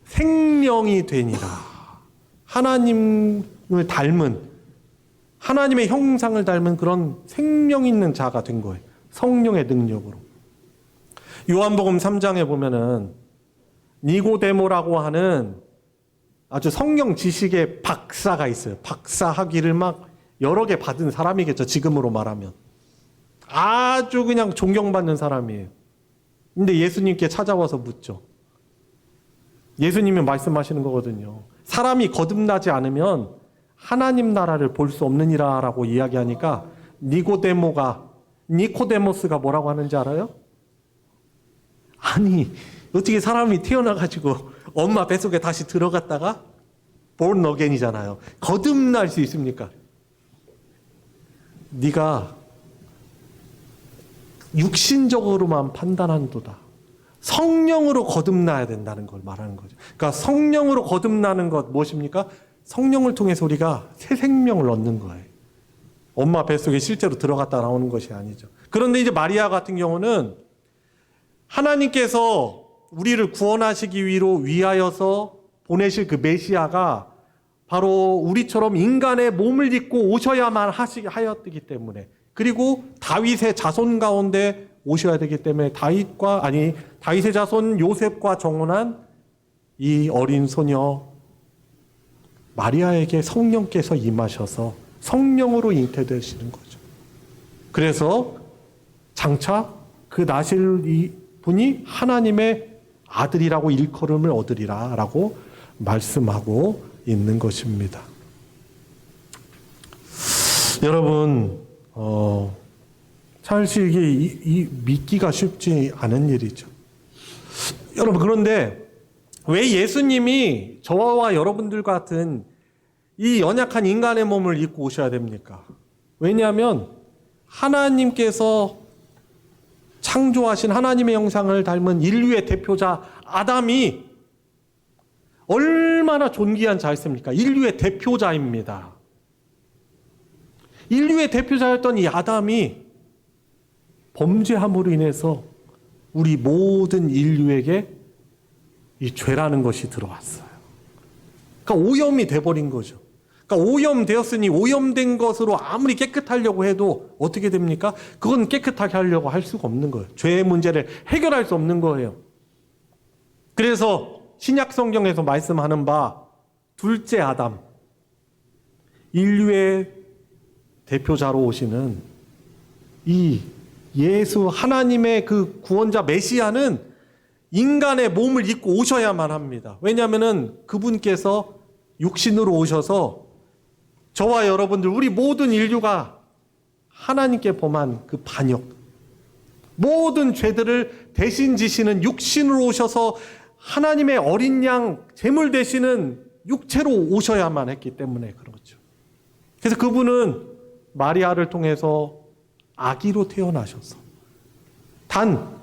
생명이 되니라. 하나님을 닮은 하나님의 형상을 닮은 그런 생명 있는 자가 된 거예요. 성령의 능력으로. 요한복음 3장에 보면은 니고데모라고 하는 아주 성경 지식의 박사가 있어요. 박사 학위를 막 여러 개 받은 사람이겠죠. 지금으로 말하면. 아주 그냥 존경받는 사람이에요. 근데 예수님께 찾아와서 묻죠. 예수님이 말씀하시는 거거든요. 사람이 거듭나지 않으면 하나님 나라를 볼 수 없느니라 라고 이야기하니까 니코데모스가 뭐라고 하는지 알아요? 아니, 어떻게 사람이 태어나가지고 엄마 뱃속에 다시 들어갔다가 born again이잖아요. 거듭날 수 있습니까? 네가 육신적으로만 판단한도다. 성령으로 거듭나야 된다는 걸 말하는 거죠. 그러니까 성령으로 거듭나는 것 무엇입니까? 성령을 통해서 우리가 새 생명을 얻는 거예요. 엄마 뱃속에 실제로 들어갔다 나오는 것이 아니죠. 그런데 이제 마리아 같은 경우는 하나님께서 우리를 구원하시기 위하여서 보내실 그 메시아가 바로 우리처럼 인간의 몸을 입고 오셔야만 하였기 때문에, 그리고 다윗의 자손 가운데 오셔야 되기 때문에 다윗의 자손 요셉과 정혼한 이 어린 소녀 마리아에게 성령께서 임하셔서 성령으로 잉태되시는 거죠. 그래서 장차 그 나실 이 분이 하나님의 아들이라고 일컬음을 얻으리라 라고 말씀하고 있는 것입니다. 여러분, 사실 이게 믿기가 쉽지 않은 일이죠. 여러분, 그런데 왜 예수님이 저와 여러분들 같은 이 연약한 인간의 몸을 입고 오셔야 됩니까? 왜냐하면 하나님께서 창조하신 하나님의 형상을 닮은 인류의 대표자 아담이 얼마나 존귀한 자였습니까? 인류의 대표자입니다. 인류의 대표자였던 이 아담이 범죄함으로 인해서 우리 모든 인류에게 이 죄라는 것이 들어왔어요. 그러니까 오염이 돼버린 거죠. 그러니까 오염되었으니 오염된 것으로 아무리 깨끗하려고 해도 어떻게 됩니까? 그건 깨끗하게 하려고 할 수가 없는 거예요. 죄의 문제를 해결할 수 없는 거예요. 그래서 신약 성경에서 말씀하는 바 둘째 아담, 인류의 대표자로 오시는 이 예수 하나님의 그 구원자 메시아는 인간의 몸을 입고 오셔야만 합니다. 왜냐하면 그분께서 육신으로 오셔서 저와 여러분들 우리 모든 인류가 하나님께 범한 그 반역, 모든 죄들을 대신 지시는 육신으로 오셔서 하나님의 어린 양 제물 되시는 육체로 오셔야만 했기 때문에 그렇죠. 그래서 그분은 마리아를 통해서 아기로 태어나셔서 단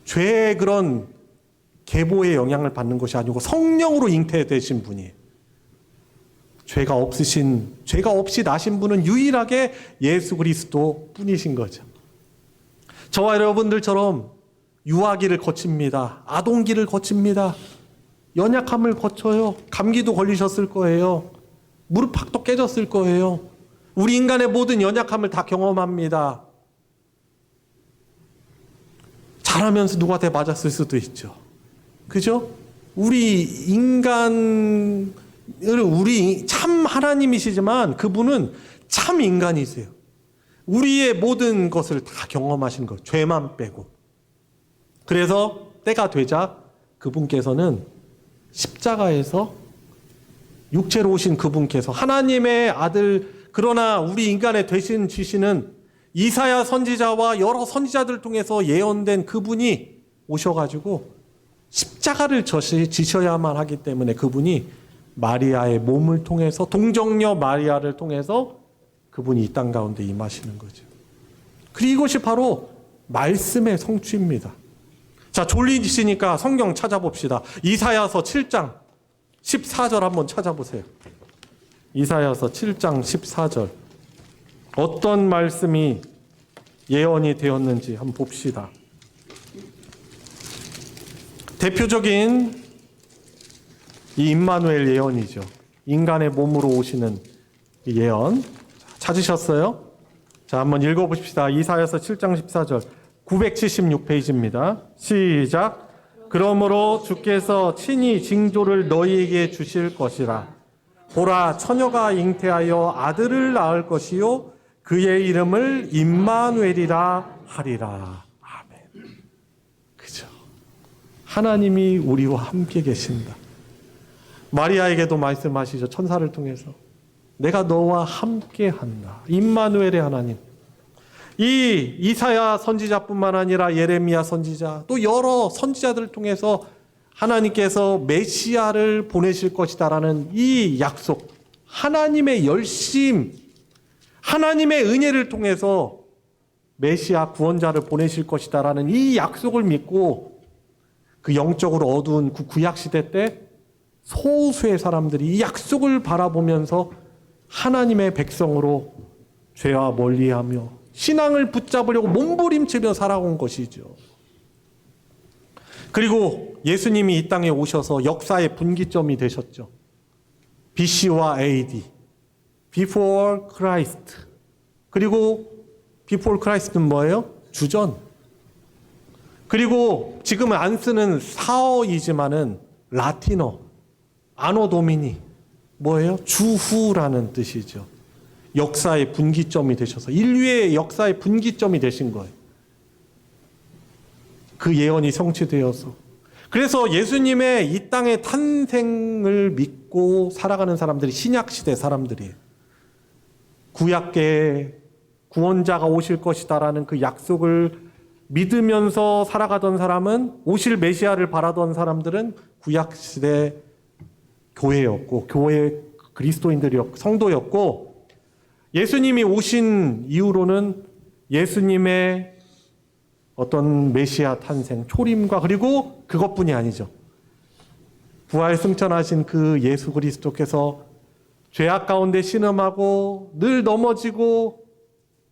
죄의 그런 계보의 영향을 받는 것이 아니고 성령으로 잉태되신 분이에요. 죄가 없이 나신 분은 유일하게 예수 그리스도 뿐이신 거죠. 저와 여러분들처럼 유아기를 거칩니다. 아동기를 거칩니다. 연약함을 거쳐요. 감기도 걸리셨을 거예요. 무릎팍도 깨졌을 거예요. 우리 인간의 모든 연약함을 다 경험합니다. 자라면서 누구한테 맞았을 수도 있죠. 그죠? 우리 참 하나님이시지만 그분은 참 인간이세요. 우리의 모든 것을 다 경험하신 것, 죄만 빼고. 그래서 때가 되자 그분께서는 십자가에서 육체로 오신 그분께서 하나님의 아들, 그러나 우리 인간의 대신 지시는 이사야 선지자와 여러 선지자들을 통해서 예언된 그분이 오셔가지고 십자가를 지셔야만 하기 때문에 그분이 마리아의 몸을 통해서, 동정녀 마리아를 통해서 그분이 이 땅 가운데 임하시는 거죠. 그리고 이것이 바로 말씀의 성취입니다. 자, 졸리시니까 성경 찾아봅시다. 이사야서 7장 14절 한번 찾아보세요. 이사야서 7장 14절. 어떤 말씀이 예언이 되었는지 한번 봅시다. 대표적인 이 임마누엘 예언이죠. 인간의 몸으로 오시는 이 예언. 찾으셨어요? 자, 한번 읽어보십시다. 이사야서 7장 14절. 976페이지입니다. 시작. 그러므로 주께서 친히 징조를 너희에게 주실 것이라. 보라, 처녀가 잉태하여 아들을 낳을 것이요 그의 이름을 임마누엘이라 하리라. 아멘. 그죠? 하나님이 우리와 함께 계신다. 마리아에게도 말씀하시죠. 천사를 통해서. 내가 너와 함께 한다. 임마누엘의 하나님. 이 이사야 선지자뿐만 아니라 예레미야 선지자, 또 여러 선지자들을 통해서 하나님께서 메시아를 보내실 것이다라는 이 약속, 하나님의 열심, 하나님의 은혜를 통해서 메시아 구원자를 보내실 것이다라는 이 약속을 믿고 그 영적으로 어두운 그 구약시대 때 소수의 사람들이 이 약속을 바라보면서 하나님의 백성으로 죄와 멀리하며 신앙을 붙잡으려고 몸부림치며 살아온 것이죠. 그리고 예수님이 이 땅에 오셔서 역사의 분기점이 되셨죠. BC와 AD, Before Christ. 그리고 Before Christ는 뭐예요? 주전. 그리고 지금은 안 쓰는 사어이지만은 라틴어, 아노 도미니, 뭐예요? 주후라는 뜻이죠. 역사의 분기점이 되셔서 인류의 역사의 분기점이 되신 거예요. 그 예언이 성취되어서. 그래서 예수님의 이 땅의 탄생을 믿고 살아가는 사람들이 신약시대 사람들이에요. 구약계에 구원자가 오실 것이다라는 그 약속을 믿으면서 살아가던 사람은, 오실 메시아를 바라던 사람들은 구약시대 교회였고, 교회 그리스도인들이었고, 성도였고, 예수님이 오신 이후로는 예수님의 어떤 메시아 탄생, 초림과 그리고 그것뿐이 아니죠. 부활 승천하신 그 예수 그리스도께서 죄악 가운데 신음하고 늘 넘어지고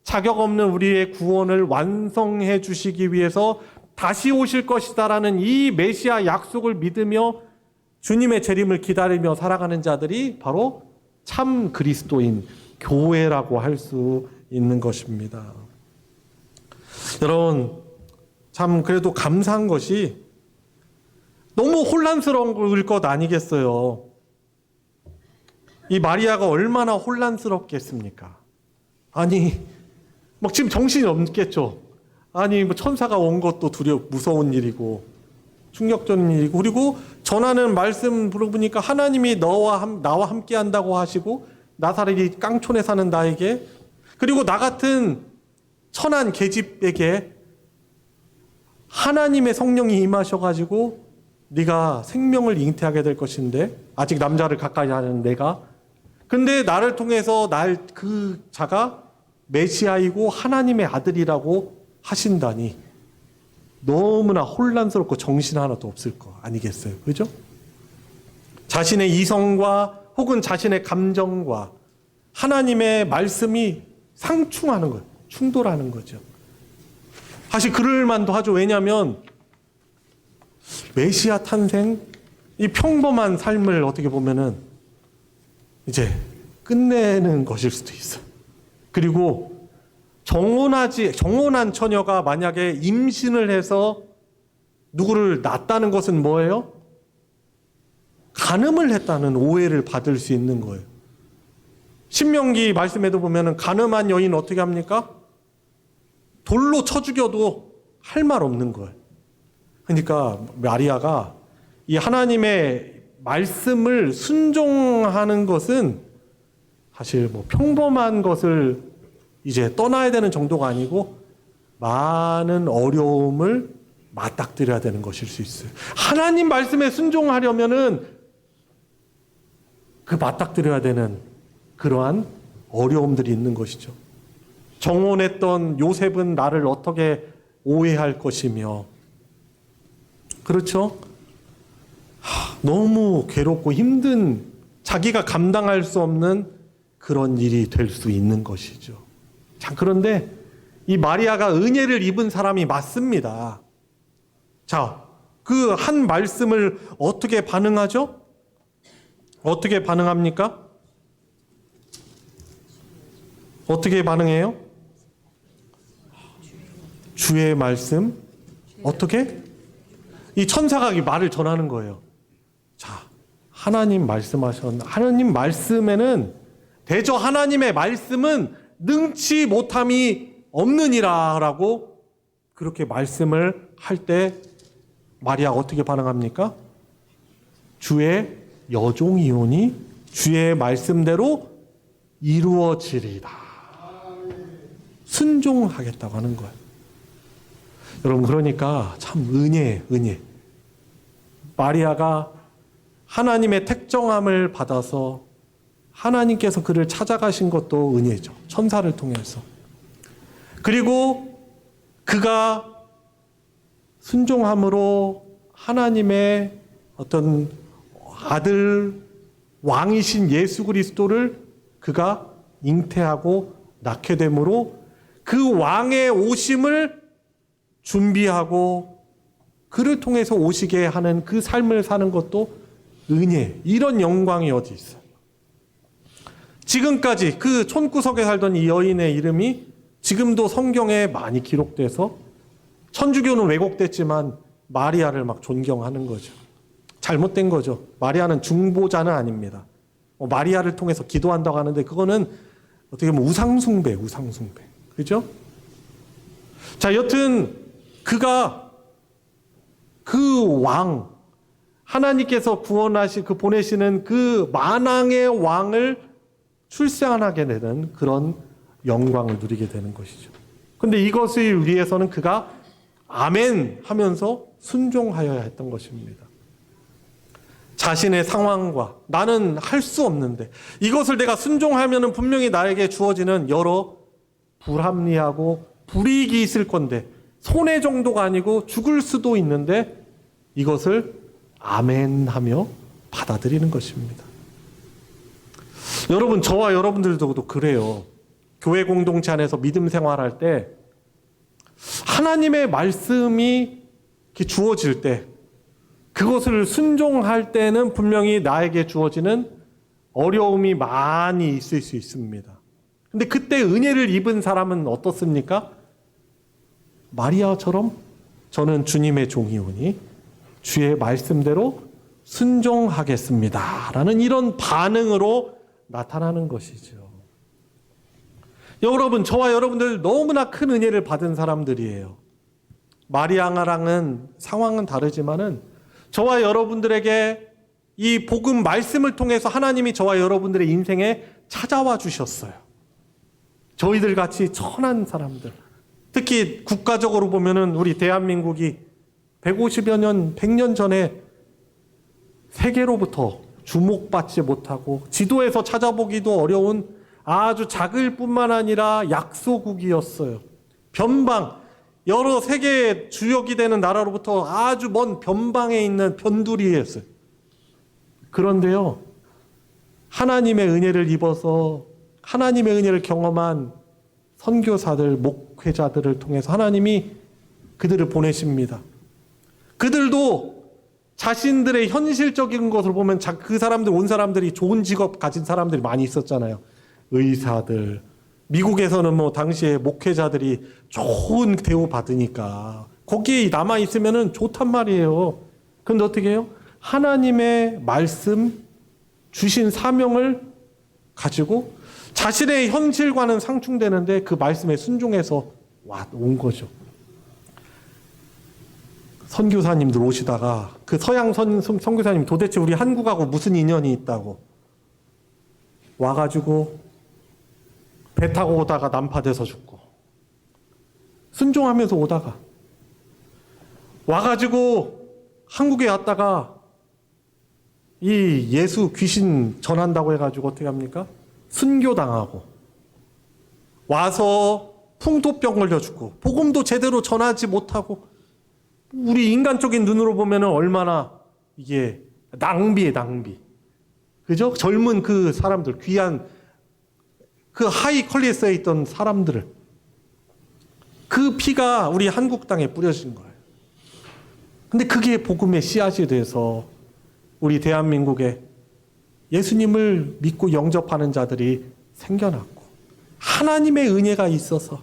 자격 없는 우리의 구원을 완성해 주시기 위해서 다시 오실 것이다라는 이 메시아 약속을 믿으며 주님의 재림을 기다리며 살아가는 자들이 바로 참 그리스도인 교회라고 할 수 있는 것입니다. 여러분, 참 그래도 감사한 것이 너무 혼란스러울 것 아니겠어요. 이 마리아가 얼마나 혼란스럽겠습니까? 아니, 막 지금 정신이 없겠죠. 아니, 뭐 천사가 온 것도 무서운 일이고 충격적인 일이고, 그리고 전하는 말씀 들어보니까 하나님이 나와 함께 한다고 하시고 나사렛이 깡촌에 사는 나에게, 그리고 나 같은 천한 계집에게 하나님의 성령이 임하셔가지고 네가 생명을 잉태하게 될 것인데, 아직 남자를 가까이 하는 내가, 근데 나를 통해서 그 자가 메시아이고 하나님의 아들이라고 하신다니 너무나 혼란스럽고 정신 하나도 없을 거 아니겠어요? 그죠? 자신의 이성과 혹은 자신의 감정과 하나님의 말씀이 상충하는 거예요. 충돌하는 거죠. 사실 그럴 만도 하죠. 왜냐하면 메시아 탄생, 이 평범한 삶을 어떻게 보면은 이제 끝내는 것일 수도 있어요. 그리고 정혼한 처녀가 만약에 임신을 해서 누구를 낳았다는 것은 뭐예요? 간음을 했다는 오해를 받을 수 있는 거예요. 신명기 말씀에도 보면은 간음한 여인 어떻게 합니까? 돌로 쳐 죽여도 할 말 없는 거예요. 그러니까 마리아가 이 하나님의 말씀을 순종하는 것은 사실 뭐 평범한 것을 이제 떠나야 되는 정도가 아니고 많은 어려움을 맞닥뜨려야 되는 것일 수 있어요. 하나님 말씀에 순종하려면은 그 맞닥뜨려야 되는 그러한 어려움들이 있는 것이죠. 정혼했던 요셉은 나를 어떻게 오해할 것이며, 그렇죠? 너무 괴롭고 힘든, 자기가 감당할 수 없는 그런 일이 될 수 있는 것이죠. 자, 그런데 이 마리아가 은혜를 입은 사람이 맞습니다. 자, 그 한 말씀을 어떻게 반응하죠? 어떻게 반응합니까? 어떻게 반응해요? 주의 말씀, 어떻게? 이 천사가 이 말을 전하는 거예요. 자, 하나님 하나님 말씀에는, 대저 하나님의 말씀은 능치 못함이 없느니라 라고 그렇게 말씀을 할 때 마리아가 어떻게 반응합니까? 주의 여종이오니 주의 말씀대로 이루어지리다. 순종하겠다고 하는 거예요. 여러분, 그러니까 참 은혜. 마리아가 하나님의 택정함을 받아서 하나님께서 그를 찾아가신 것도 은혜죠. 천사를 통해서. 그리고 그가 순종함으로 하나님의 어떤 아들, 왕이신 예수 그리스도를 그가 잉태하고 낳게 되므로 그 왕의 오심을 준비하고 그를 통해서 오시게 하는 그 삶을 사는 것도 은혜. 이런 영광이 어디 있어요? 지금까지 그 촌구석에 살던 이 여인의 이름이 지금도 성경에 많이 기록돼서, 천주교는 왜곡됐지만 마리아를 막 존경하는 거죠. 잘못된 거죠. 마리아는 중보자는 아닙니다. 마리아를 통해서 기도한다고 하는데 그거는 어떻게 보면 우상숭배. 그죠? 자, 여튼 그가 그 왕, 하나님께서 보내시는 그 만왕의 왕을 출산하게 되는 그런 영광을 누리게 되는 것이죠. 근데 이것을 위해서는 그가 아멘 하면서 순종하여야 했던 것입니다. 자신의 상황과 나는 할 수 없는데 이것을 내가 순종하면 분명히 나에게 주어지는 여러 불합리하고 불이익이 있을 건데 손해 정도가 아니고 죽을 수도 있는데 이것을 아멘하며 받아들이는 것입니다. 여러분, 저와 여러분들도 그래요. 교회 공동체 안에서 믿음 생활할 때 하나님의 말씀이 이렇게 주어질 때 그것을 순종할 때는 분명히 나에게 주어지는 어려움이 많이 있을 수 있습니다. 근데 그때 은혜를 입은 사람은 어떻습니까? 마리아처럼 저는 주님의 종이오니 주의 말씀대로 순종하겠습니다 라는 이런 반응으로 나타나는 것이죠. 여러분, 저와 여러분들 너무나 큰 은혜를 받은 사람들이에요. 마리아랑은 상황은 다르지만은 저와 여러분들에게 이 복음 말씀을 통해서 하나님이 저와 여러분들의 인생에 찾아와 주셨어요. 저희들 같이 천한 사람들, 특히 국가적으로 보면은 우리 대한민국이 150여 년, 100년 전에 세계로부터 주목받지 못하고 지도에서 찾아보기도 어려운 아주 작을 뿐만 아니라 약소국이었어요. 변방, 여러 세계 주역이 되는 나라로부터 아주 먼 변방에 있는 변두리였어요. 그런데요, 하나님의 은혜를 입어서 하나님의 은혜를 경험한 선교사들, 목회자들을 통해서 하나님이 그들을 보내십니다. 그들도 자신들의 현실적인 것을 보면 그 사람들, 온 사람들이 좋은 직업 가진 사람들이 많이 있었잖아요. 의사들, 미국에서는 뭐 당시에 목회자들이 좋은 대우 받으니까 거기에 남아있으면 좋단 말이에요. 그런데 어떻게 해요? 하나님의 말씀, 주신 사명을 가지고 자신의 현실과는 상충되는데 그 말씀에 순종해서 온 거죠. 선교사님들 오시다가 그 서양 선교사님 도대체 우리 한국하고 무슨 인연이 있다고 와가지고 배 타고 오다가 난파돼서 죽고 순종하면서 오다가 와가지고 한국에 왔다가 이 예수 귀신 전한다고 해가지고 어떻게 합니까? 순교당하고 와서 풍토병 걸려 죽고 복음도 제대로 전하지 못하고 우리 인간적인 눈으로 보면 얼마나 이게 낭비에 낭비. 그죠? 젊은 그 사람들, 귀한 그 하이 퀄리티에 있던 사람들을 그 피가 우리 한국 땅에 뿌려진 거예요. 근데 그게 복음의 씨앗이 돼서 우리 대한민국에 예수님을 믿고 영접하는 자들이 생겨났고 하나님의 은혜가 있어서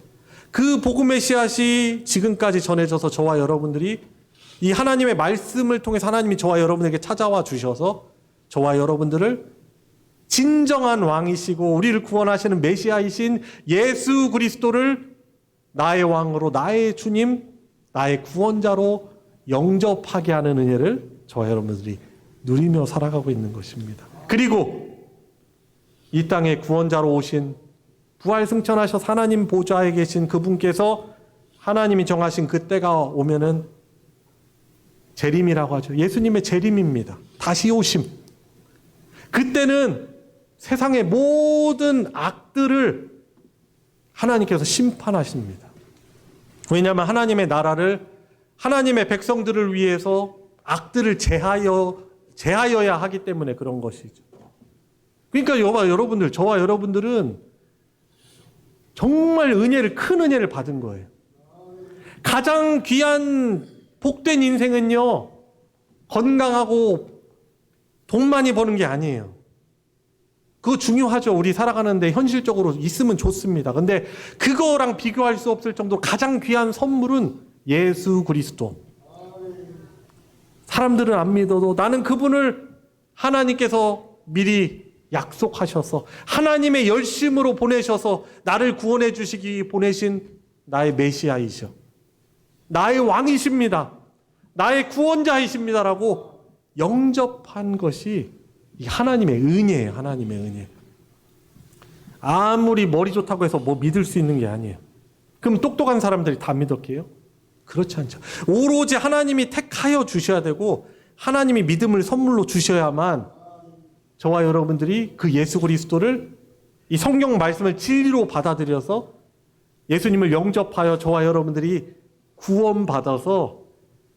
그 복음의 씨앗이 지금까지 전해져서 저와 여러분들이 이 하나님의 말씀을 통해서 하나님이 저와 여러분에게 찾아와 주셔서 저와 여러분들을 진정한 왕이시고 우리를 구원하시는 메시아이신 예수 그리스도를 나의 왕으로, 나의 주님, 나의 구원자로 영접하게 하는 은혜를 저와 여러분들이 누리며 살아가고 있는 것입니다. 그리고 이 땅에 구원자로 오신 부활승천하셔서 하나님 보좌에 계신 그분께서 하나님이 정하신 그 때가 오면은 재림이라고 하죠. 예수님의 재림입니다. 다시 오심. 그때는 세상의 모든 악들을 하나님께서 심판하십니다. 왜냐하면 하나님의 나라를, 하나님의 백성들을 위해서 악들을 제하여야 하기 때문에 그런 것이죠. 그러니까 여러분들, 저와 여러분들은 정말 큰 은혜를 받은 거예요. 가장 귀한 복된 인생은요, 건강하고 돈 많이 버는 게 아니에요. 그거 중요하죠. 우리 살아가는데 현실적으로 있으면 좋습니다. 근데 그거랑 비교할 수 없을 정도로 가장 귀한 선물은 예수 그리스도. 사람들은 안 믿어도 나는 그분을 하나님께서 미리 약속하셔서 하나님의 열심으로 보내셔서 나를 구원해 주시기 보내신 나의 메시아이셔. 나의 왕이십니다. 나의 구원자이십니다라고 영접한 것이 이 하나님의 은혜예요. 하나님의 은혜. 아무리 머리 좋다고 해서 뭐 믿을 수 있는 게 아니에요. 그럼 똑똑한 사람들이 다 믿었게요? 그렇지 않죠. 오로지 하나님이 택하여 주셔야 되고 하나님이 믿음을 선물로 주셔야만 저와 여러분들이 그 예수 그리스도를 이 성경 말씀을 진리로 받아들여서 예수님을 영접하여 저와 여러분들이 구원받아서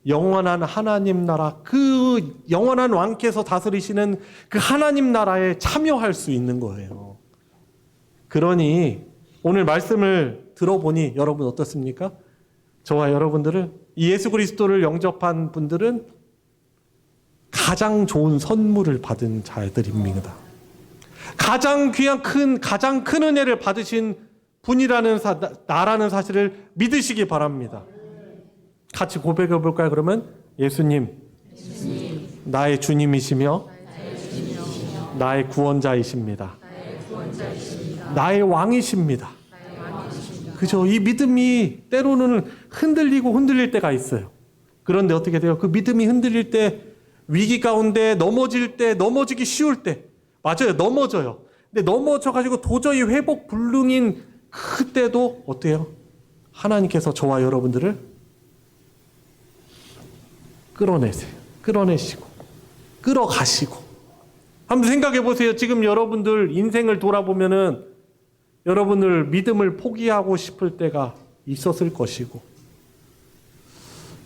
영원한 하나님 나라, 그 영원한 왕께서 다스리시는 그 하나님 나라에 참여할 수 있는 거예요. 그러니 오늘 말씀을 들어보니 여러분 어떻습니까? 저와 여러분들은 이 예수 그리스도를 영접한 분들은 가장 좋은 선물을 받은 자들입니다. 가장 귀한 가장 큰 은혜를 받으신 분이라는 나라는 사실을 믿으시기 바랍니다. 같이 고백해 볼까요? 그러면 예수님, 나의 주님이시며 나의 구원자이십니다. 나의 왕이십니다. 그죠? 이 믿음이 때로는 흔들릴 때가 있어요. 그런데 어떻게 돼요? 그 믿음이 흔들릴 때, 위기 가운데 넘어질 때, 넘어지기 쉬울 때, 맞아요, 넘어져요. 근데 넘어져가지고 도저히 회복 불능인 그때도 어때요? 하나님께서 저와 여러분들을 끌어내세요. 끌어내시고 끌어가시고. 한번 생각해 보세요. 지금 여러분들 인생을 돌아보면은 여러분들 믿음을 포기하고 싶을 때가 있었을 것이고,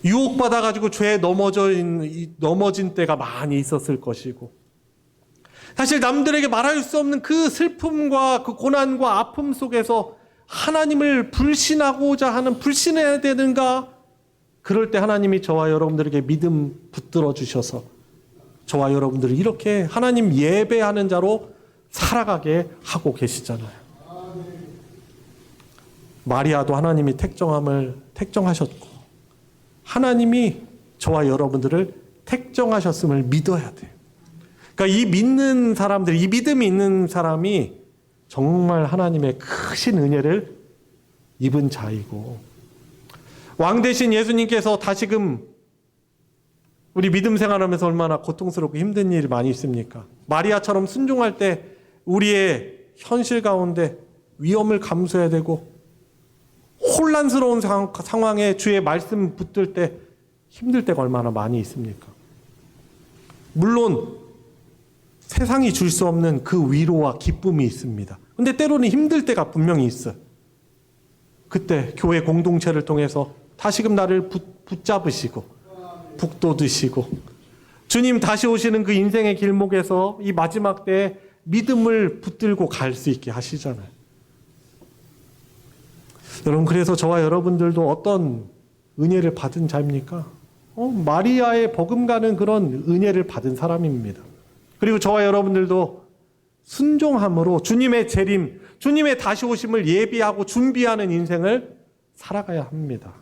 유혹받아가지고 죄에 넘어진 때가 많이 있었을 것이고, 사실 남들에게 말할 수 없는 그 슬픔과 그 고난과 아픔 속에서 하나님을 불신해야 되는가? 그럴 때 하나님이 저와 여러분들에게 믿음 붙들어 주셔서 저와 여러분들을 이렇게 하나님 예배하는 자로 살아가게 하고 계시잖아요. 마리아도 하나님이 택정하셨고, 하나님이 저와 여러분들을 택정하셨음을 믿어야 돼요. 그러니까 이 믿는 사람들, 이 믿음이 있는 사람이 정말 하나님의 크신 은혜를 입은 자이고, 왕 대신 예수님께서 다시금 우리 믿음 생활하면서 얼마나 고통스럽고 힘든 일이 많이 있습니까? 마리아처럼 순종할 때 우리의 현실 가운데 위험을 감수해야 되고, 혼란스러운 상황에 주의 말씀 붙들 때 힘들 때가 얼마나 많이 있습니까? 물론 세상이 줄 수 없는 그 위로와 기쁨이 있습니다. 근데 때로는 힘들 때가 분명히 있어요. 그때 교회 공동체를 통해서 다시금 나를 붙잡으시고 북돋으시고, 주님 다시 오시는 그 인생의 길목에서 이 마지막 때에 믿음을 붙들고 갈 수 있게 하시잖아요. 여러분, 그래서 저와 여러분들도 어떤 은혜를 받은 자입니까? 마리아의 버금가는 그런 은혜를 받은 사람입니다. 그리고 저와 여러분들도 순종함으로 주님의 재림, 주님의 다시 오심을 예비하고 준비하는 인생을 살아가야 합니다.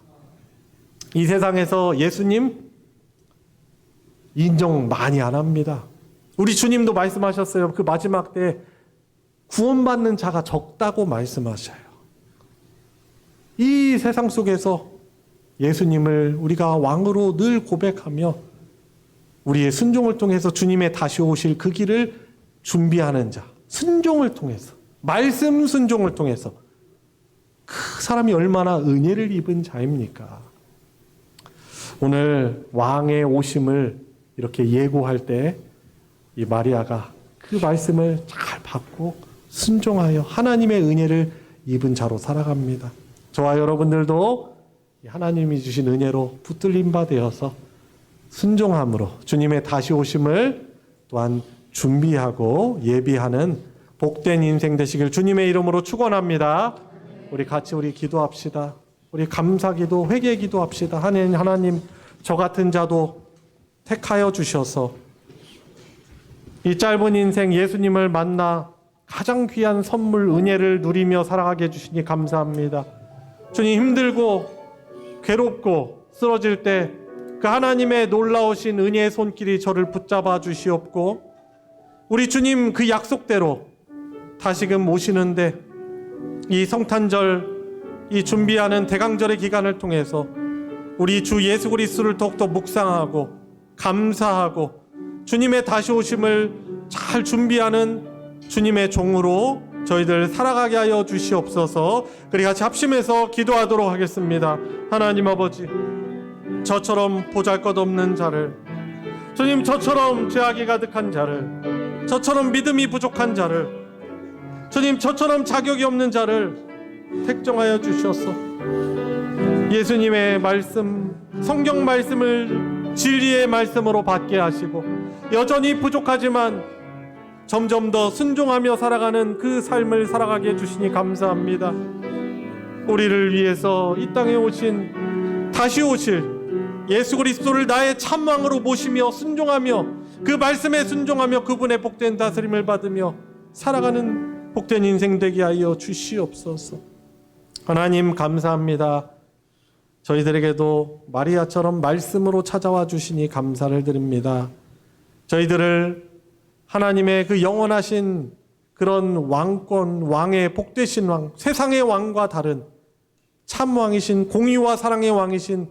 이 세상에서 예수님 인정 많이 안 합니다. 우리 주님도 말씀하셨어요. 그 마지막 때 구원받는 자가 적다고 말씀하셔요. 이 세상 속에서 예수님을 우리가 왕으로 늘 고백하며 우리의 순종을 통해서 주님의 다시 오실 그 길을 준비하는 자, 순종을 통해서, 말씀 순종을 통해서 그 사람이 얼마나 은혜를 입은 자입니까? 오늘 왕의 오심을 이렇게 예고할 때 이 마리아가 그 말씀을 잘 받고 순종하여 하나님의 은혜를 입은 자로 살아갑니다. 저와 여러분들도 하나님이 주신 은혜로 붙들림 바 되어서 순종함으로 주님의 다시 오심을 또한 준비하고 예비하는 복된 인생 되시길 주님의 이름으로 축원합니다. 우리 같이 기도합시다. 우리 감사기도, 회개기도 합시다. 하나님, 저 같은 자도 택하여 주셔서 이 짧은 인생 예수님을 만나 가장 귀한 선물, 은혜를 누리며 살아가게 해주시니 감사합니다. 주님, 힘들고 괴롭고 쓰러질 때 그 하나님의 놀라우신 은혜의 손길이 저를 붙잡아 주시옵고, 우리 주님 그 약속대로 다시금 오시는데 이 성탄절, 이 준비하는 대강절의 기간을 통해서 우리 주 예수 그리스도를 더욱더 묵상하고 감사하고 주님의 다시 오심을 잘 준비하는 주님의 종으로 저희들 살아가게 하여 주시옵소서. 그리 같이 합심해서 기도하도록 하겠습니다. 하나님 아버지, 저처럼 보잘것없는 자를, 주님 저처럼 죄악이 가득한 자를, 저처럼 믿음이 부족한 자를, 주님 저처럼 자격이 없는 자를 택정하여 주셔서 예수님의 말씀, 성경 말씀을 진리의 말씀으로 받게 하시고 여전히 부족하지만 점점 더 순종하며 살아가는 그 삶을 살아가게 해주시니 감사합니다. 우리를 위해서 이 땅에 오신, 다시 오실 예수 그리스도를 나의 참왕으로 모시며 순종하며 그 말씀에 순종하며 그분의 복된 다스림을 받으며 살아가는 복된 인생 되게 하여 주시옵소서. 하나님 감사합니다. 저희들에게도 마리아처럼 말씀으로 찾아와 주시니 감사를 드립니다. 저희들을 하나님의 그 영원하신 그런 왕권, 왕의 복되신 왕, 세상의 왕과 다른 참 왕이신, 공의와 사랑의 왕이신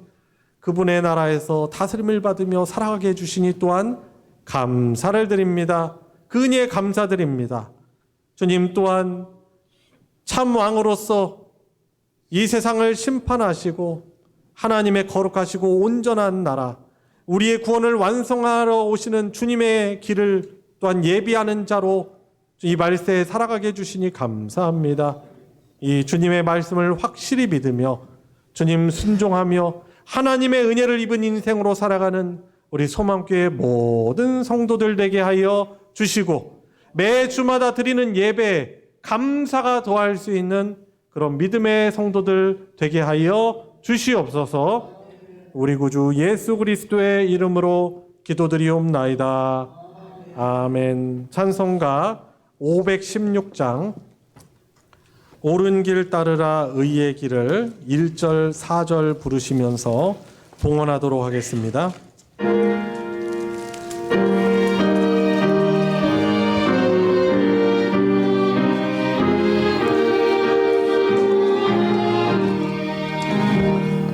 그분의 나라에서 다스림을 받으며 살아가게 해주시니 또한 감사를 드립니다. 그 은혜에 감사드립니다. 주님 또한 참 왕으로서 이 세상을 심판하시고 하나님의 거룩하시고 온전한 나라, 우리의 구원을 완성하러 오시는 주님의 길을 또한 예비하는 자로 이 말세에 살아가게 해주시니 감사합니다. 이 주님의 말씀을 확실히 믿으며 주님 순종하며 하나님의 은혜를 입은 인생으로 살아가는 우리 소망교회 모든 성도들 되게 하여 주시고 매주마다 드리는 예배에 감사가 더할 수 있는 그런 믿음의 성도들 되게 하여 주시옵소서. 우리 구주 예수 그리스도의 이름으로 기도드리옵나이다. 아멘. 찬송가 516장 옳은 길 따르라 의의 길을 1절 4절 부르시면서 봉헌하도록 하겠습니다.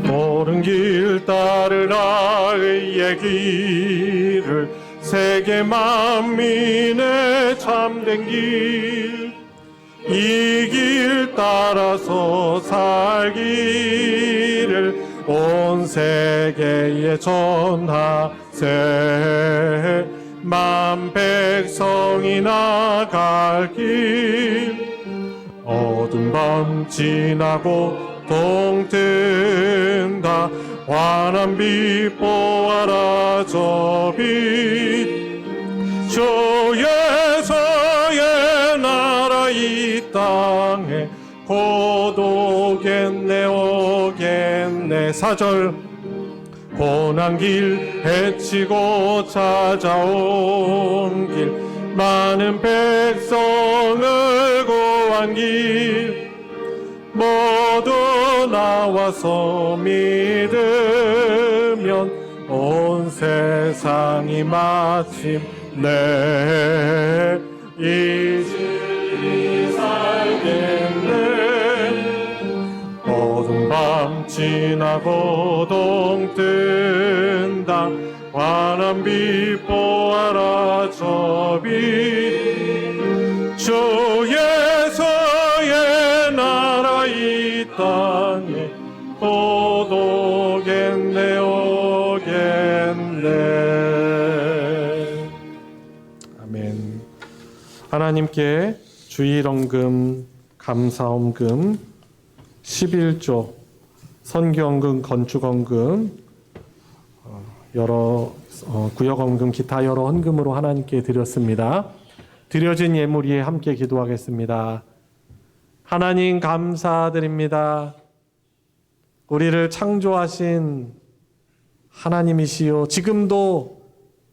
옳은 길 따르라 의의 길을 세계 만민의 참된 길 이 길 따라서 살기를 온 세계에 전하세 만 백성이 나갈 길 어두운 밤 지나고 동뜬다 환한 빛 보아라 저 빛 주에서의 나라 이 땅에 곧 오겠네 오겠네 4절 고난 길 헤치고 찾아온 길 많은 백성을 구한 길 모두 나와서 믿으면 온 세상이 마침내 이 진리 살겠네 어두운 밤 지나고 동뜬다 환한 빛 보아라 저 빛 주에서의 나라 이 땅에 곧 오겠네 오겠네. 아멘. 하나님께 주일헌금, 감사헌금, 11조, 선교헌금, 건축헌금, 여러 구역헌금, 기타 여러 헌금으로 하나님께 드렸습니다. 드려진 예물 위에 함께 기도하겠습니다. 하나님 감사드립니다. 우리를 창조하신 하나님이시요 지금도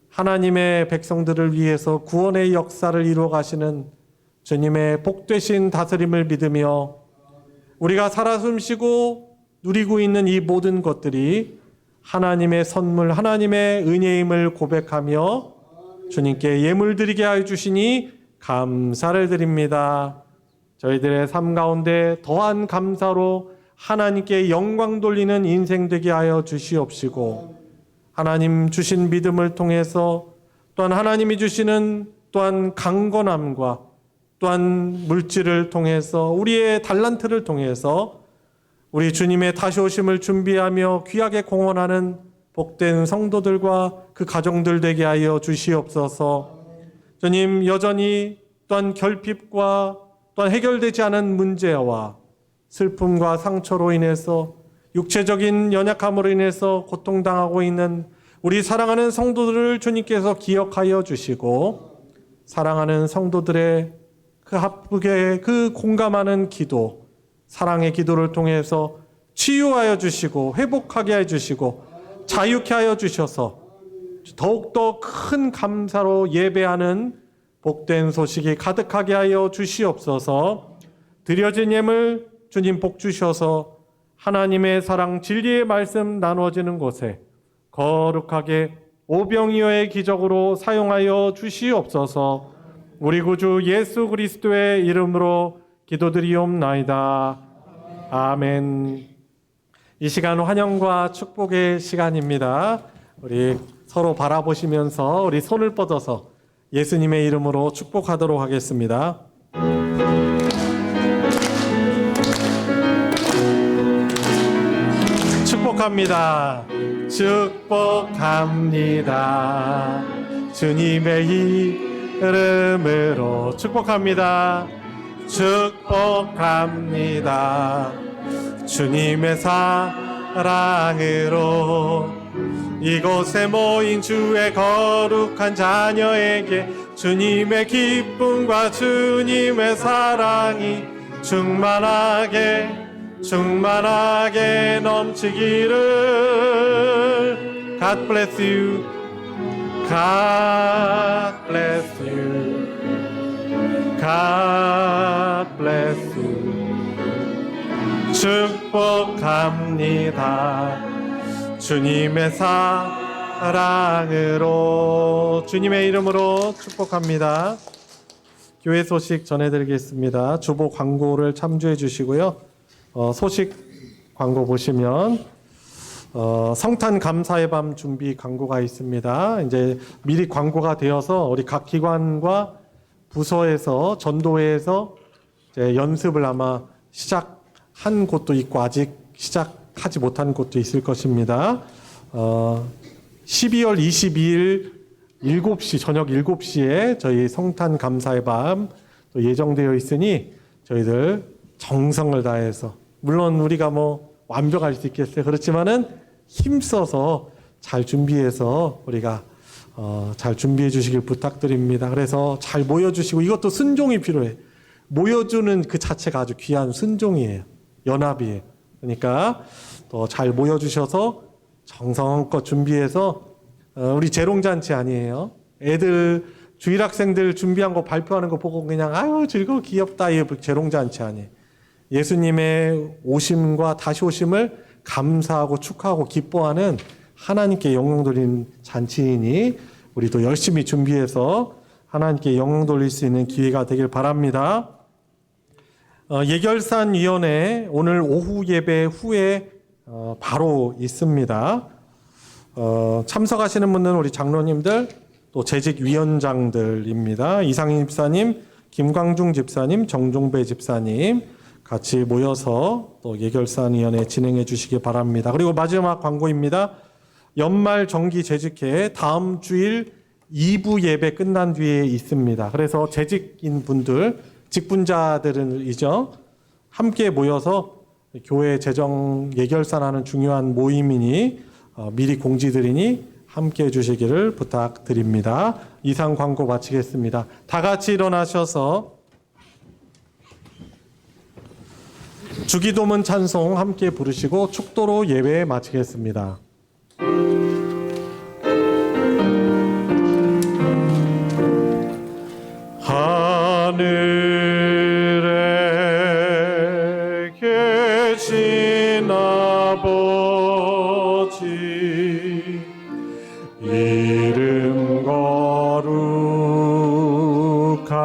하나님의 백성들을 위해서 구원의 역사를 이루어 가시는 주님의 복되신 다스림을 믿으며 우리가 살아 숨쉬고 누리고 있는 이 모든 것들이 하나님의 선물, 하나님의 은혜임을 고백하며 주님께 예물 드리게 하여 주시니 감사를 드립니다. 저희들의 삶 가운데 더한 감사로 하나님께 영광 돌리는 인생 되게 하여 주시옵시고 하나님 주신 믿음을 통해서 또한 하나님이 주시는 또한 강건함과 또한 물질을 통해서 우리의 달란트를 통해서 우리 주님의 다시 오심을 준비하며 귀하게 공헌하는 복된 성도들과 그 가정들 되게 하여 주시옵소서. 주님 여전히 또한 결핍과 또한 해결되지 않은 문제와 슬픔과 상처로 인해서 육체적인 연약함으로 인해서 고통당하고 있는 우리 사랑하는 성도들을 주님께서 기억하여 주시고 사랑하는 성도들의 그 아프게 그 공감하는 기도, 사랑의 기도를 통해서 치유하여 주시고 회복하게 해 주시고 자유케 하여 주셔서 더욱더 큰 감사로 예배하는 복된 소식이 가득하게 하여 주시옵소서. 드려진 예물 주님 복 주셔서 하나님의 사랑 진리의 말씀 나누어지는 곳에 거룩하게 오병이어의 기적으로 사용하여 주시옵소서. 우리 구주 예수 그리스도의 이름으로 기도드리옵나이다. 아멘. 이 시간 환영과 축복의 시간입니다. 우리 서로 바라보시면서 우리 손을 뻗어서 예수님의 이름으로 축복하도록 하겠습니다. 축복합니다. 축복합니다. 주님의 이름으로 축복합니다. 축복합니다. 주님의 사랑으로 이곳에 모인 주의 거룩한 자녀에게 주님의 기쁨과 주님의 사랑이 충만하게 넘치기를. God bless you. God bless you. God bless you. 축복합니다. 주님의 사랑으로 주님의 이름으로 축복합니다. 교회 소식 전해드리겠습니다. 주보 광고를 참조해 주시고요. 소식 광고 보시면 성탄 감사의 밤 준비 광고가 있습니다. 이제 미리 광고가 되어서 우리 각 기관과 부서에서 전도회에서 이제 연습을 아마 시작한 곳도 있고 아직 시작하지 못한 곳도 있을 것입니다. 12월 22일 7시 저녁 7시에 저희 성탄 감사의 밤 또 예정되어 있으니 저희들 정성을 다해서 물론 우리가 뭐 완벽할 수 있겠어요. 그렇지만은 힘써서 잘 준비해서 우리가 잘 준비해 주시길 부탁드립니다. 그래서 잘 모여주시고 이것도 순종이 필요해. 모여주는 그 자체가 아주 귀한 순종이에요. 연합이에요. 그러니까 또 잘 모여주셔서 정성껏 준비해서 우리 재롱잔치 아니에요. 애들 주일학생들 준비한 거 발표하는 거 보고 그냥 아유 즐거워 귀엽다 이 재롱잔치 아니에요. 예수님의 오심과 다시 오심을 감사하고 축하하고 기뻐하는 하나님께 영광 돌리는 잔치이니 우리도 열심히 준비해서 하나님께 영광 돌릴 수 있는 기회가 되길 바랍니다. 예결산위원회 오늘 오후 예배 후에 바로 있습니다. 참석하시는 분들은 우리 장로님들 또 재직위원장들입니다. 이상인 집사님, 김광중 집사님, 정종배 집사님 같이 모여서 또 예결산위원회 진행해 주시기 바랍니다. 그리고 마지막 광고입니다. 연말 정기 재직회 다음 주일 2부 예배 끝난 뒤에 있습니다. 그래서 재직인 분들, 직분자들은이죠. 함께 모여서 교회 재정 예결산하는 중요한 모임이니 미리 공지드리니 함께 해주시기를 부탁드립니다. 이상 광고 마치겠습니다. 다 같이 일어나셔서 주기도문 찬송 함께 부르시고 축도로 예배 마치겠습니다. 하늘에 계신 아버지 이름 거룩하사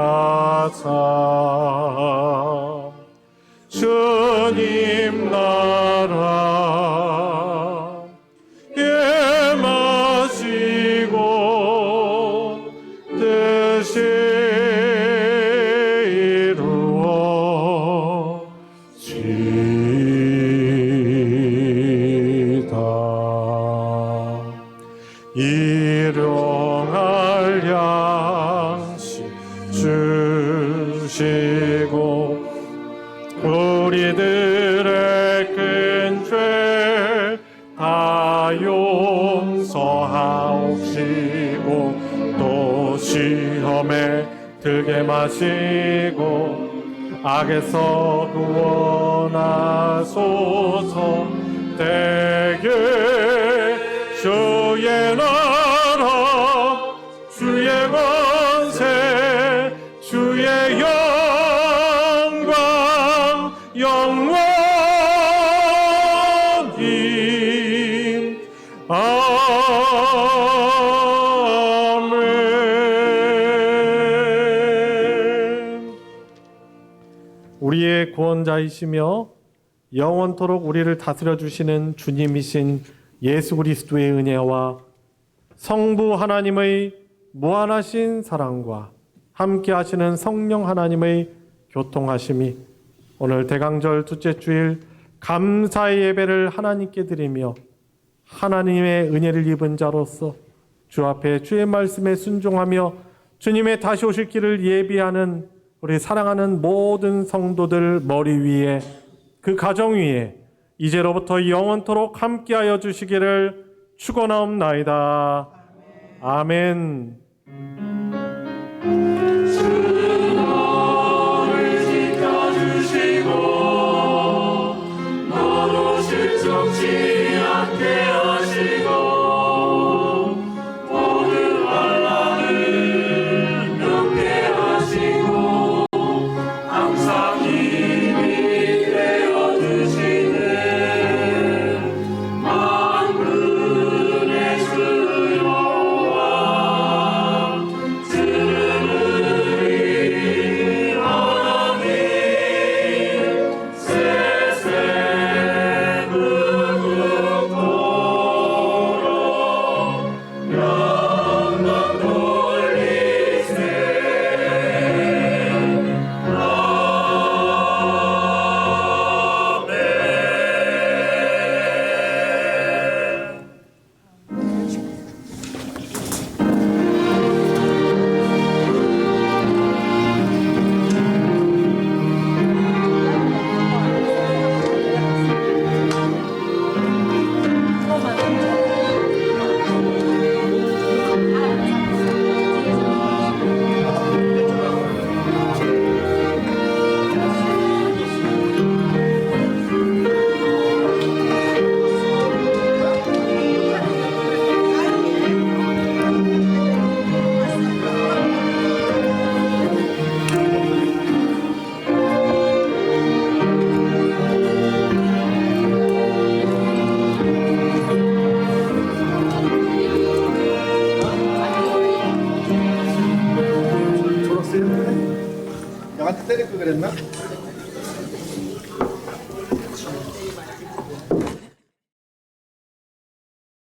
주님 나라 임하시고 뜻이 이루어지이다. 일용할 양식 주시고 우리들의 큰 죄 들게 마시고 악에서 구원하소서. 대개 주의 나라 주의 권세 주의 영광 영원히 아멘. 우리의 구원자이시며 영원토록 우리를 다스려 주시는 주님이신 예수 그리스도의 은혜와 성부 하나님의 무한하신 사랑과 함께 하시는 성령 하나님의 교통하심이 오늘 대강절 둘째 주일 감사의 예배를 하나님께 드리며 하나님의 은혜를 입은 자로서 주 앞에 주의 말씀에 순종하며 주님의 다시 오실 길을 예비하는 우리 사랑하는 모든 성도들 머리 위에 그 가정 위에 이제로부터 영원토록 함께하여 주시기를 축원하옵나이다. 아멘. 형한테 때릴 거 그랬나?